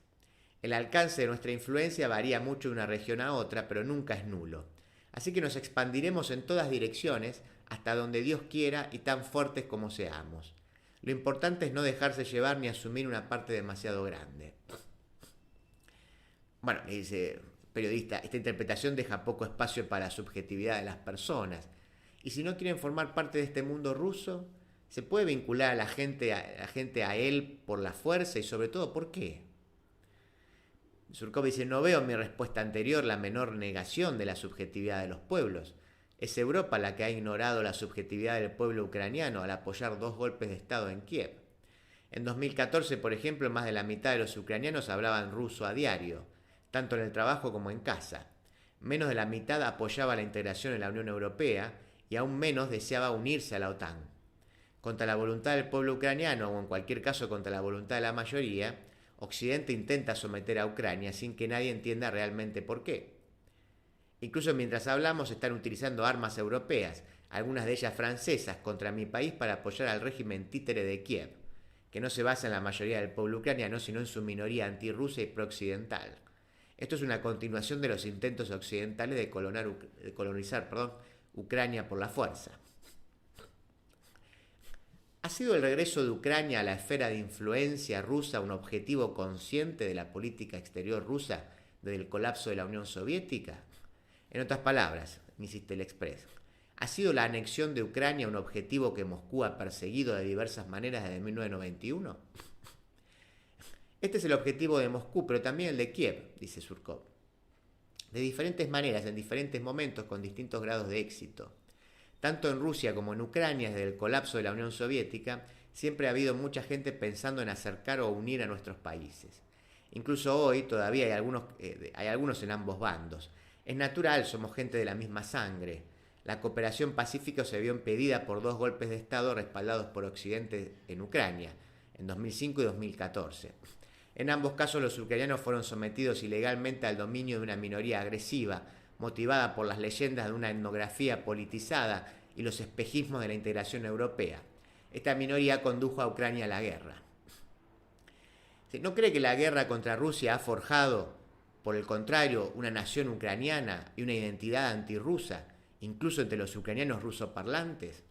El alcance de nuestra influencia varía mucho de una región a otra, pero nunca es nulo. Así que nos expandiremos en todas direcciones, hasta donde Dios quiera y tan fuertes como seamos. Lo importante es no dejarse llevar ni asumir una parte demasiado grande. Bueno, dice el periodista, esta interpretación deja poco espacio para la subjetividad de las personas. Y si no quieren formar parte de este mundo ruso, ¿se puede vincular a la gente a él por la fuerza y sobre todo por qué? Surkov dice, no veo en mi respuesta anterior la menor negación de la subjetividad de los pueblos. Es Europa la que ha ignorado la subjetividad del pueblo ucraniano al apoyar 2 golpes de Estado en Kiev. En 2014, por ejemplo, más de la mitad de los ucranianos hablaban ruso a diario, tanto en el trabajo como en casa. Menos de la mitad apoyaba la integración en la Unión Europea y aún menos deseaba unirse a la OTAN. Contra la voluntad del pueblo ucraniano, o en cualquier caso contra la voluntad de la mayoría, Occidente intenta someter a Ucrania sin que nadie entienda realmente por qué. Incluso mientras hablamos están utilizando armas europeas, algunas de ellas francesas, contra mi país para apoyar al régimen títere de Kiev, que no se basa en la mayoría del pueblo ucraniano, sino en su minoría antirrusa y prooccidental. Esto es una continuación de los intentos occidentales de colonizar Ucrania por la fuerza. ¿Ha sido el regreso de Ucrania a la esfera de influencia rusa un objetivo consciente de la política exterior rusa desde el colapso de la Unión Soviética? En otras palabras, insiste el Express, ¿ha sido la anexión de Ucrania un objetivo que Moscú ha perseguido de diversas maneras desde 1991? Este es el objetivo de Moscú, pero también el de Kiev, dice Surkov. De diferentes maneras, en diferentes momentos, con distintos grados de éxito. Tanto en Rusia como en Ucrania, desde el colapso de la Unión Soviética, siempre ha habido mucha gente pensando en acercar o unir a nuestros países. Incluso hoy todavía hay algunos en ambos bandos. Es natural, somos gente de la misma sangre. La cooperación pacífica se vio impedida por 2 golpes de Estado respaldados por Occidente en Ucrania, en 2005 y 2014. En ambos casos los ucranianos fueron sometidos ilegalmente al dominio de una minoría agresiva, motivada por las leyendas de una etnografía politizada y los espejismos de la integración europea. Esta minoría condujo a Ucrania a la guerra. ¿No cree que la guerra contra Rusia ha forjado, por el contrario, una nación ucraniana y una identidad antirrusa, incluso entre los ucranianos rusoparlantes?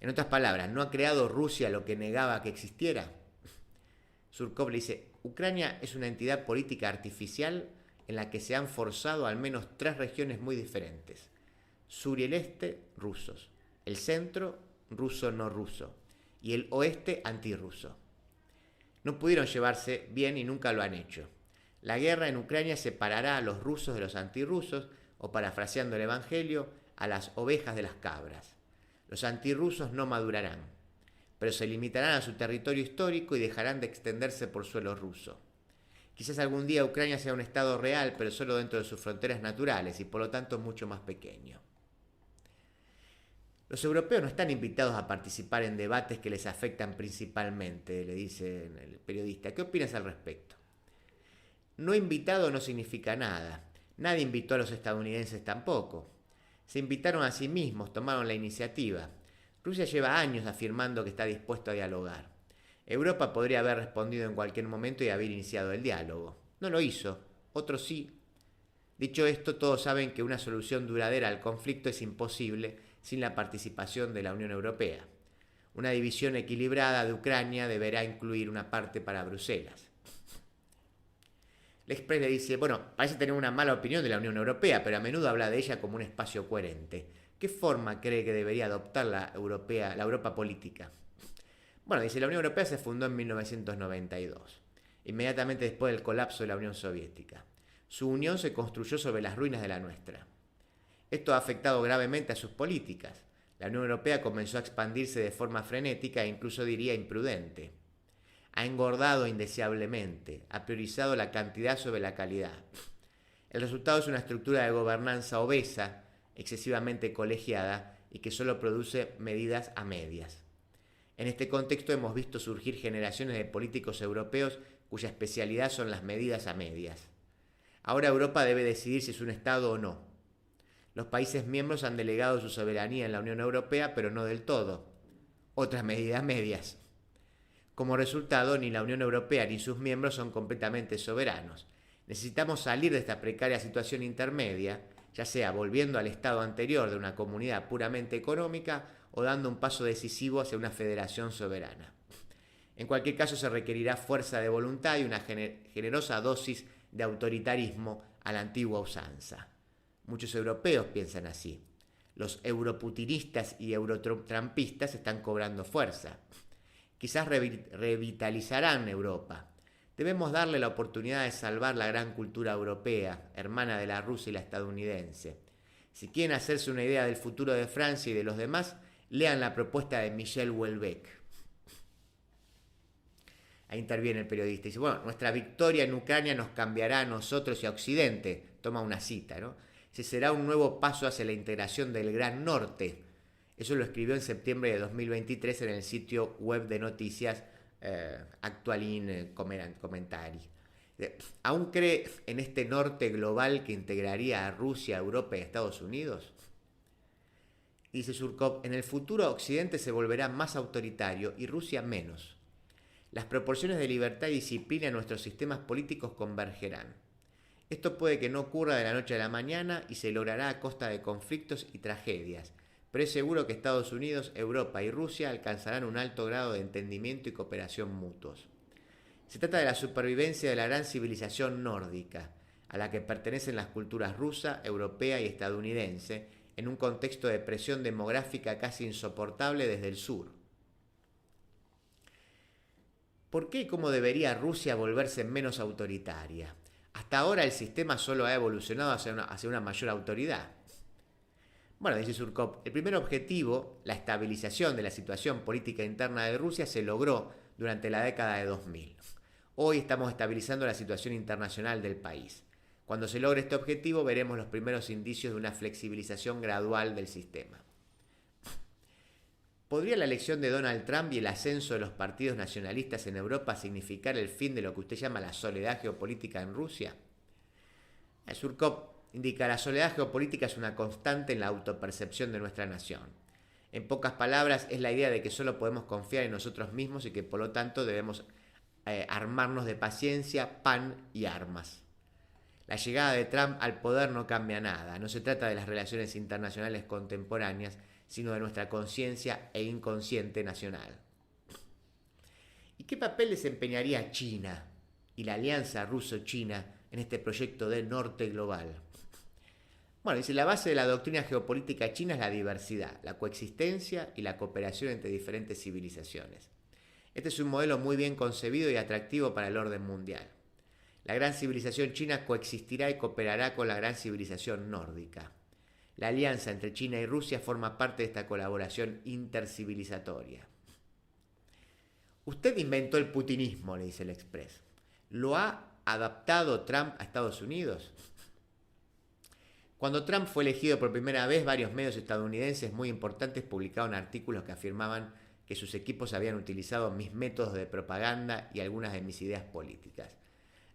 En otras palabras, ¿no ha creado Rusia lo que negaba que existiera? Surkov le dice, Ucrania es una entidad política artificial en la que se han forzado al menos 3 regiones muy diferentes. Sur y el este, rusos. El centro, ruso no ruso. Y el oeste, antirruso. No pudieron llevarse bien y nunca lo han hecho. La guerra en Ucrania separará a los rusos de los antirrusos, o parafraseando el Evangelio, a las ovejas de las cabras. Los antirrusos no madurarán, pero se limitarán a su territorio histórico y dejarán de extenderse por suelo ruso. Quizás algún día Ucrania sea un estado real, pero solo dentro de sus fronteras naturales y por lo tanto mucho más pequeño. Los europeos no están invitados a participar en debates que les afectan principalmente, le dice el periodista. ¿Qué opinas al respecto? No invitado no significa nada. Nadie invitó a los estadounidenses tampoco. Se invitaron a sí mismos, tomaron la iniciativa. Rusia lleva años afirmando que está dispuesto a dialogar. Europa podría haber respondido en cualquier momento y haber iniciado el diálogo. No lo hizo, otros sí. Dicho esto, todos saben que una solución duradera al conflicto es imposible sin la participación de la Unión Europea. Una división equilibrada de Ucrania deberá incluir una parte para Bruselas. El Express le dice, bueno, parece tener una mala opinión de la Unión Europea, pero a menudo habla de ella como un espacio coherente. ¿Qué forma cree que debería adoptar la Europa política? Bueno, dice, la Unión Europea se fundó en 1992, inmediatamente después del colapso de la Unión Soviética. Su unión se construyó sobre las ruinas de la nuestra. Esto ha afectado gravemente a sus políticas. La Unión Europea comenzó a expandirse de forma frenética e incluso diría imprudente. Ha engordado indeseablemente, ha priorizado la cantidad sobre la calidad. El resultado es una estructura de gobernanza obesa, excesivamente colegiada y que solo produce medidas a medias. En este contexto hemos visto surgir generaciones de políticos europeos cuya especialidad son las medidas a medias. Ahora Europa debe decidir si es un Estado o no. Los países miembros han delegado su soberanía en la Unión Europea, pero no del todo. Otras medidas medias. Como resultado, ni la Unión Europea ni sus miembros son completamente soberanos. Necesitamos salir de esta precaria situación intermedia, ya sea volviendo al estado anterior de una comunidad puramente económica o dando un paso decisivo hacia una federación soberana. En cualquier caso, se requerirá fuerza de voluntad y una generosa dosis de autoritarismo a la antigua usanza. Muchos europeos piensan así. Los europutinistas y eurotrampistas están cobrando fuerza. Quizás revitalizarán Europa. Debemos darle la oportunidad de salvar la gran cultura europea, hermana de la rusa y la estadounidense. Si quieren hacerse una idea del futuro de Francia y de los demás, lean la propuesta de Michel Houellebecq. Ahí interviene el periodista y dice, bueno, nuestra victoria en Ucrania nos cambiará a nosotros y a Occidente. Toma una cita, ¿no? Ese será un nuevo paso hacia la integración del Gran Norte. Eso lo escribió en septiembre de 2023 en el sitio web de noticias Actualin Commentari. ¿Aún cree en este norte global que integraría a Rusia, Europa y Estados Unidos? Dice Surkov, en el futuro Occidente se volverá más autoritario y Rusia menos. Las proporciones de libertad y disciplina en nuestros sistemas políticos convergerán. Esto puede que no ocurra de la noche a la mañana y se logrará a costa de conflictos y tragedias, pero es seguro que Estados Unidos, Europa y Rusia alcanzarán un alto grado de entendimiento y cooperación mutuos. Se trata de la supervivencia de la gran civilización nórdica, a la que pertenecen las culturas rusa, europea y estadounidense, en un contexto de presión demográfica casi insoportable desde el sur. ¿Por qué y cómo debería Rusia volverse menos autoritaria? Hasta ahora el sistema solo ha evolucionado hacia una mayor autoridad. Bueno, dice Surkov, el primer objetivo, la estabilización de la situación política interna de Rusia, se logró durante la década de 2000. Hoy estamos estabilizando la situación internacional del país. Cuando se logre este objetivo, veremos los primeros indicios de una flexibilización gradual del sistema. ¿Podría la elección de Donald Trump y el ascenso de los partidos nacionalistas en Europa significar el fin de lo que usted llama la soledad geopolítica en Rusia? Surkov indica, la soledad geopolítica es una constante en la autopercepción de nuestra nación. En pocas palabras, es la idea de que solo podemos confiar en nosotros mismos y que por lo tanto debemos armarnos de paciencia, pan y armas. La llegada de Trump al poder no cambia nada. No se trata de las relaciones internacionales contemporáneas, sino de nuestra conciencia e inconsciente nacional. ¿Y qué papel desempeñaría China y la alianza ruso-china en este proyecto de norte global? Bueno, dice, la base de la doctrina geopolítica china es la diversidad, la coexistencia y la cooperación entre diferentes civilizaciones. Este es un modelo muy bien concebido y atractivo para el orden mundial. La gran civilización china coexistirá y cooperará con la gran civilización nórdica. La alianza entre China y Rusia forma parte de esta colaboración intercivilizatoria. Usted inventó el putinismo, le dice el Express. ¿Lo ha adaptado Trump a Estados Unidos? Cuando Trump fue elegido por primera vez, varios medios estadounidenses muy importantes publicaron artículos que afirmaban que sus equipos habían utilizado mis métodos de propaganda y algunas de mis ideas políticas.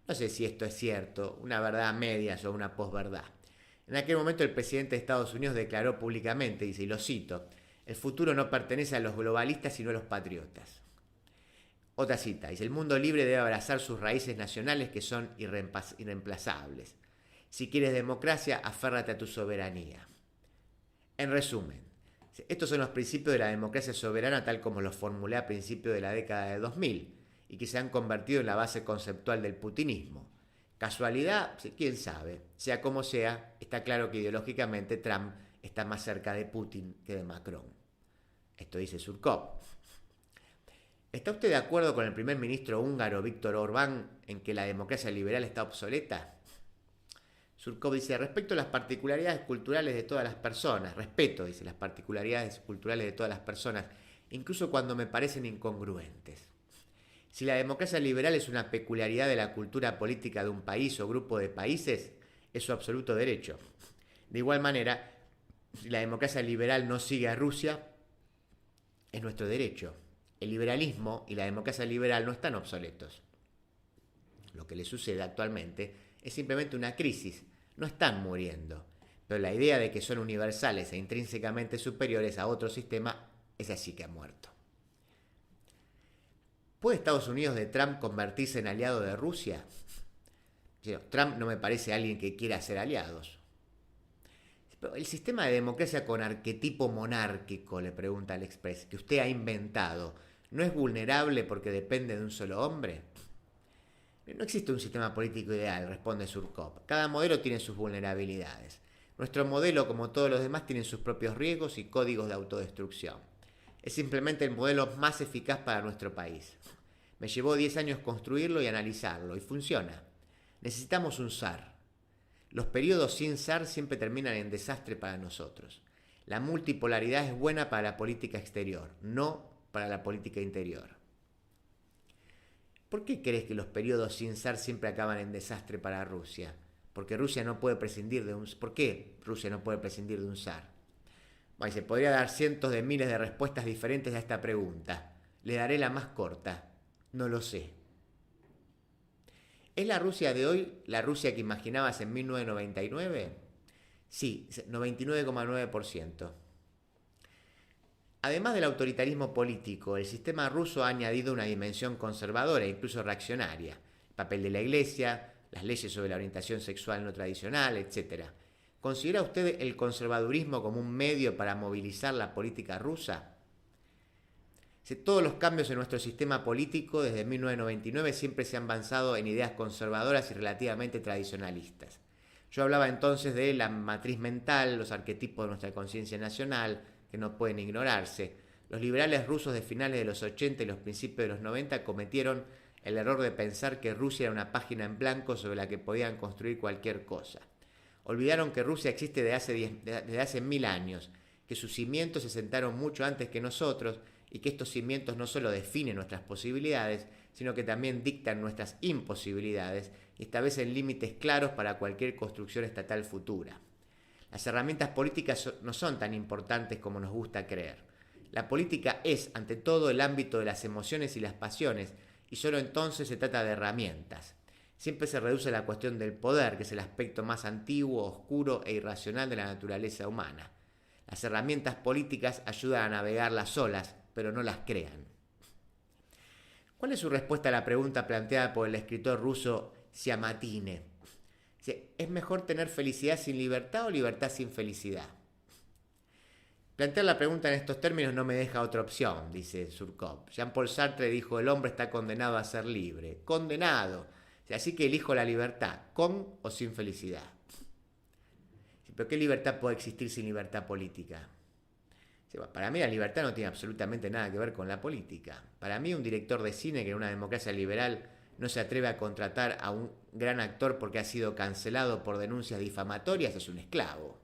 No sé si esto es cierto, una verdad a medias o una posverdad. En aquel momento el presidente de Estados Unidos declaró públicamente, dice, y lo cito, el futuro no pertenece a los globalistas sino a los patriotas. Otra cita, dice, el mundo libre debe abrazar sus raíces nacionales que son irreemplazables. Si quieres democracia, aférrate a tu soberanía. En resumen, estos son los principios de la democracia soberana tal como los formulé a principios de la década de 2000 y que se han convertido en la base conceptual del putinismo. ¿Casualidad? ¿Quién sabe? Sea como sea, está claro que ideológicamente Trump está más cerca de Putin que de Macron. Esto dice Surkov. ¿Está usted de acuerdo con el primer ministro húngaro Viktor Orbán en que la democracia liberal está obsoleta? Surkov dice, respecto a las particularidades culturales de todas las personas, respeto, dice, las particularidades culturales de todas las personas, incluso cuando me parecen incongruentes. Si la democracia liberal es una peculiaridad de la cultura política de un país o grupo de países, es su absoluto derecho. De igual manera, si la democracia liberal no sigue a Rusia, es nuestro derecho. El liberalismo y la democracia liberal no están obsoletos. Lo que le sucede actualmente es simplemente una crisis. No están muriendo. Pero la idea de que son universales e intrínsecamente superiores a otro sistema es así que ha muerto. ¿Puede Estados Unidos de Trump convertirse en aliado de Rusia? Trump no me parece alguien que quiera ser aliados. Pero el sistema de democracia con arquetipo monárquico, le pregunta al Express, que usted ha inventado, ¿no es vulnerable porque depende de un solo hombre? No existe un sistema político ideal, responde Surkov. Cada modelo tiene sus vulnerabilidades. Nuestro modelo, como todos los demás, tiene sus propios riesgos y códigos de autodestrucción. Es simplemente el modelo más eficaz para nuestro país. Me llevó 10 años construirlo y analizarlo, y funciona. Necesitamos un zar. Los periodos sin zar siempre terminan en desastre para nosotros. La multipolaridad es buena para la política exterior, no para la política interior. ¿Por qué crees que los periodos sin zar siempre acaban en desastre para Rusia? Porque Rusia no puede prescindir de un... ¿Por qué Rusia no puede prescindir de un zar? Bueno, se podría dar cientos de miles de respuestas diferentes a esta pregunta. Le daré la más corta. No lo sé. ¿Es la Rusia de hoy la Rusia que imaginabas en 1999? Sí, 99,9%. Además del autoritarismo político, el sistema ruso ha añadido una dimensión conservadora e incluso reaccionaria. El papel de la Iglesia, las leyes sobre la orientación sexual no tradicional, etc. ¿Considera usted el conservadurismo como un medio para movilizar la política rusa? Todos los cambios en nuestro sistema político desde 1999 siempre se han basado en ideas conservadoras y relativamente tradicionalistas. Yo hablaba entonces de la matriz mental, los arquetipos de nuestra conciencia nacional, que no pueden ignorarse. Los liberales rusos de finales de los 80 y los principios de los 90 cometieron el error de pensar que Rusia era una página en blanco sobre la que podían construir cualquier cosa. Olvidaron que Rusia existe desde hace 1000 años, que sus cimientos se sentaron mucho antes que nosotros y que estos cimientos no solo definen nuestras posibilidades, sino que también dictan nuestras imposibilidades y establecen límites claros para cualquier construcción estatal futura. Las herramientas políticas no son tan importantes como nos gusta creer. La política es, ante todo, el ámbito de las emociones y las pasiones, y solo entonces se trata de herramientas. Siempre se reduce a la cuestión del poder, que es el aspecto más antiguo, oscuro e irracional de la naturaleza humana. Las herramientas políticas ayudan a navegar las olas, pero no las crean. ¿Cuál es su respuesta a la pregunta planteada por el escritor ruso Siamatine? Dice, ¿es mejor tener felicidad sin libertad o libertad sin felicidad? Plantear la pregunta en estos términos no me deja otra opción, dice Surkov. Jean-Paul Sartre dijo, el hombre está condenado a ser libre. Condenado. Así que elijo la libertad, con o sin felicidad. ¿Pero qué libertad puede existir sin libertad política? Para mí la libertad no tiene absolutamente nada que ver con la política. Para mí un director de cine que en una democracia liberal no se atreve a contratar a un gran actor porque ha sido cancelado por denuncias difamatorias es un esclavo.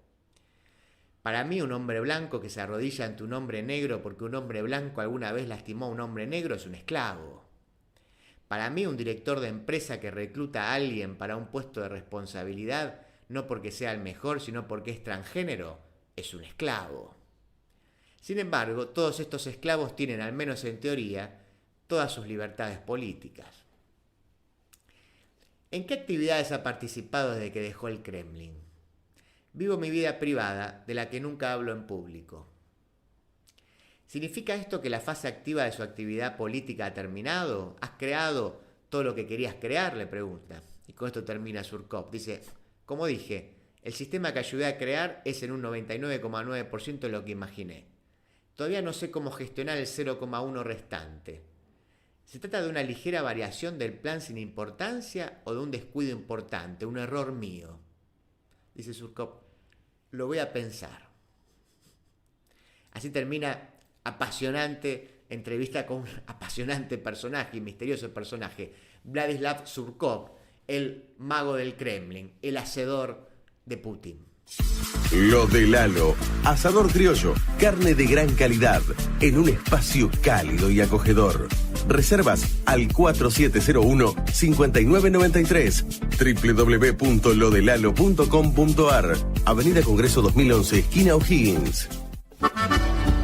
Para mí un hombre blanco que se arrodilla ante un hombre negro porque un hombre blanco alguna vez lastimó a un hombre negro es un esclavo. Para mí un director de empresa que recluta a alguien para un puesto de responsabilidad, no porque sea el mejor, sino porque es transgénero, es un esclavo. Sin embargo, todos estos esclavos tienen, al menos en teoría, todas sus libertades políticas. ¿En qué actividades ha participado desde que dejó el Kremlin? Vivo mi vida privada, de la que nunca hablo en público. ¿Significa esto que la fase activa de su actividad política ha terminado? ¿Has creado todo lo que querías crear?, le pregunta. Y con esto termina Surkov. Dice, como dije, el sistema que ayudé a crear es en un 99,9% lo que imaginé. Todavía no sé cómo gestionar el 0,1 restante. ¿Se trata de una ligera variación del plan sin importancia o de un descuido importante, un error mío? Dice Surkov, lo voy a pensar. Así termina apasionante entrevista con un apasionante personaje y misterioso personaje, Vladislav Surkov, el mago del Kremlin, el hacedor de Putin. Lo de Lalo, asador criollo, carne de gran calidad, en un espacio cálido y acogedor. Reservas al 4701-5993, www.lodelalo.com.ar, Avenida Congreso 2011, esquina O'Higgins.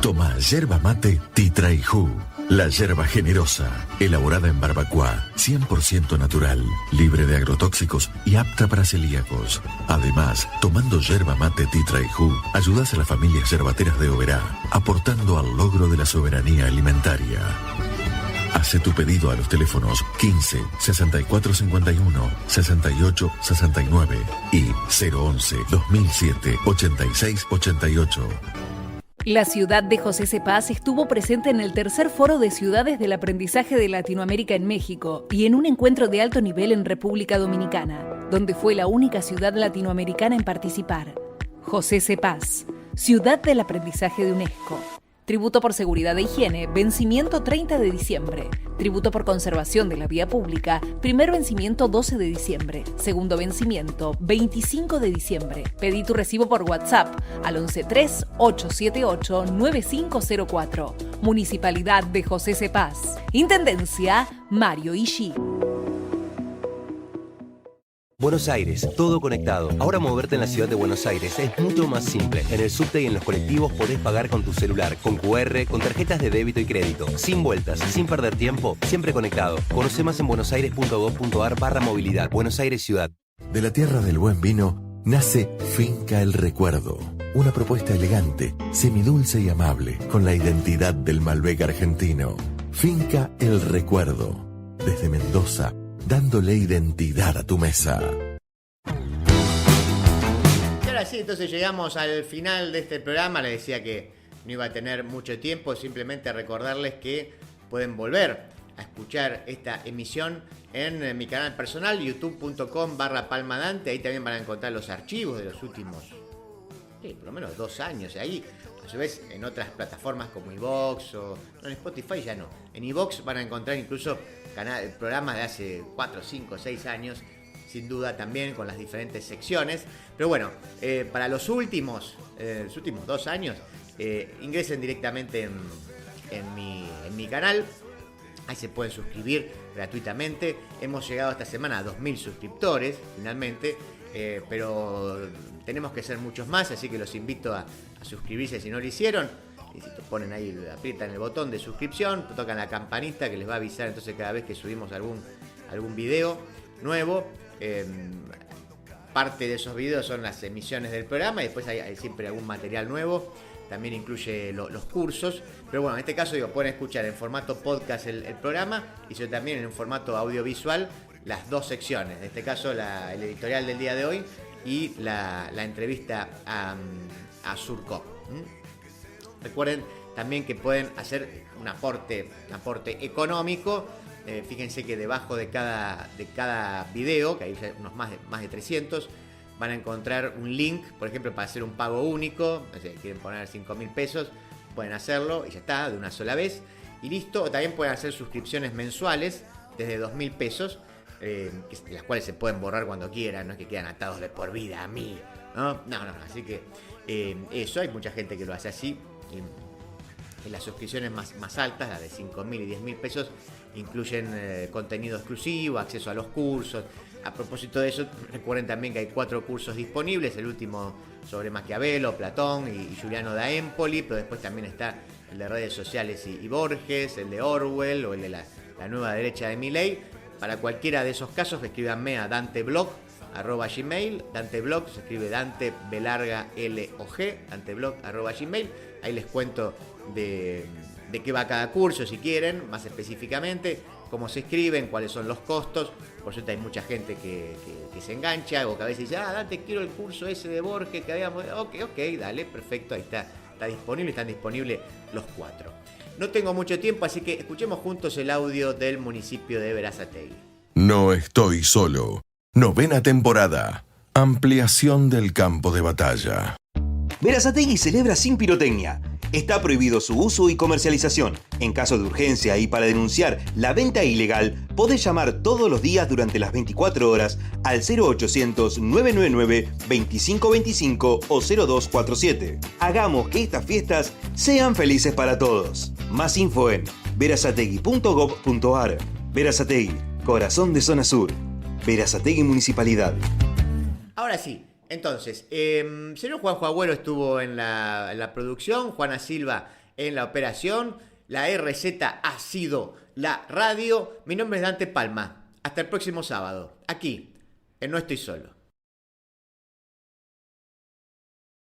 Toma yerba mate Titraijú, la yerba generosa, elaborada en barbacoa, 100% natural, libre de agrotóxicos y apta para celíacos. Además, tomando yerba mate Titraijú, ayudas a las familias yerbateras de Oberá, aportando al logro de la soberanía alimentaria. Hace tu pedido a los teléfonos 15 64 51 68 69 y 011 2007 86 88. La ciudad de José Cepaz estuvo presente en el tercer foro de ciudades del aprendizaje de Latinoamérica en México y en un encuentro de alto nivel en República Dominicana, donde fue la única ciudad latinoamericana en participar. José Cepaz, ciudad del aprendizaje de UNESCO. Tributo por seguridad e higiene, vencimiento 30 de diciembre. Tributo por conservación de la vía pública, primer vencimiento 12 de diciembre. Segundo vencimiento 25 de diciembre. Pedí tu recibo por WhatsApp al 113-878-9504. Municipalidad de José Cepaz. Intendencia Mario Ishii. Buenos Aires, todo conectado. Ahora moverte en la ciudad de Buenos Aires es mucho más simple. En el subte y en los colectivos podés pagar con tu celular, con QR, con tarjetas de débito y crédito. Sin vueltas, sin perder tiempo, siempre conectado. Conoce más en buenosaires.gov.ar/movilidad. Buenos Aires Ciudad. De la tierra del buen vino nace Finca El Recuerdo. Una propuesta elegante, semidulce y amable, con la identidad del Malbec argentino. Finca El Recuerdo. Desde Mendoza, dándole identidad a tu mesa. Y ahora sí, entonces llegamos al final de este programa. Les decía que no iba a tener mucho tiempo, simplemente recordarles que pueden volver a escuchar esta emisión en mi canal personal, youtube.com/palmadante. Ahí también van a encontrar los archivos de los últimos, por lo menos 2 años. Ahí, a su vez, en otras plataformas como iVoox o en Spotify ya no. En iVoox van a encontrar incluso programas de hace 4, 5, 6 años, sin duda también con las diferentes secciones. Pero bueno, para los últimos 2 años, ingresen directamente en mi canal. Ahí se pueden suscribir gratuitamente. Hemos llegado esta semana a 2.000 suscriptores, finalmente. Pero tenemos que ser muchos más, así que los invito a suscribirse si no lo hicieron. Y si ponen ahí, aprietan el botón de suscripción, tocan la campanita que les va a avisar entonces cada vez que subimos algún video nuevo. parte de esos videos son las emisiones del programa y después hay siempre algún material nuevo. También incluye los cursos. Pero bueno, en este caso pueden escuchar en formato podcast el programa y también en un formato audiovisual las dos secciones. En este caso el editorial del día de hoy y la entrevista a Surcop. Recuerden también que pueden hacer un aporte económico. Fíjense que debajo de cada video, que hay unos más de 300, van a encontrar un link, por ejemplo, para hacer un pago único. No sé, quieren poner 5.000 pesos, pueden hacerlo y ya está, de una sola vez. Y listo. O también pueden hacer suscripciones mensuales desde 2.000 pesos, las cuales se pueden borrar cuando quieran, no es que quedan atados de por vida a mí. No. Así que eso, hay mucha gente que lo hace así. En las suscripciones más altas, las de 5.000 y 10.000 pesos, incluyen contenido exclusivo, acceso a los cursos. A propósito de eso, recuerden también que hay 4 cursos disponibles, el último sobre Maquiavelo, Platón y Giuliano da Empoli, pero después también está el de redes sociales y Borges, el de Orwell o el de la nueva derecha de Milei. Para cualquiera de esos casos, escríbanme a danteblog@gmail. Danteblog se escribe Dante B larga L-O-G, danteblog@gmail. Ahí les cuento de qué va cada curso, si quieren, más específicamente, cómo se escriben, cuáles son los costos. Por cierto, hay mucha gente que se engancha o que a veces dice, Dante, quiero el curso ese de Borges que habíamos... Ok, dale, perfecto, ahí está disponible, están disponibles los 4. No tengo mucho tiempo, así que escuchemos juntos el audio del municipio de Berazategui. No estoy solo. 9ª temporada. Ampliación del campo de batalla. Berazategui celebra sin pirotecnia. Está prohibido su uso y comercialización. En caso de urgencia y para denunciar la venta ilegal, podés llamar todos los días durante las 24 horas al 0800-999-2525 o 0247. Hagamos que estas fiestas sean felices para todos. Más info en berazategui.gov.ar. Berazategui, corazón de zona sur. Berazategui Municipalidad. Ahora sí. Entonces, señor Juanjo Agüero estuvo en la producción, Juana Silva en la operación, la RZ ha sido la radio. Mi nombre es Dante Palma. Hasta el próximo sábado, aquí, en No Estoy Solo.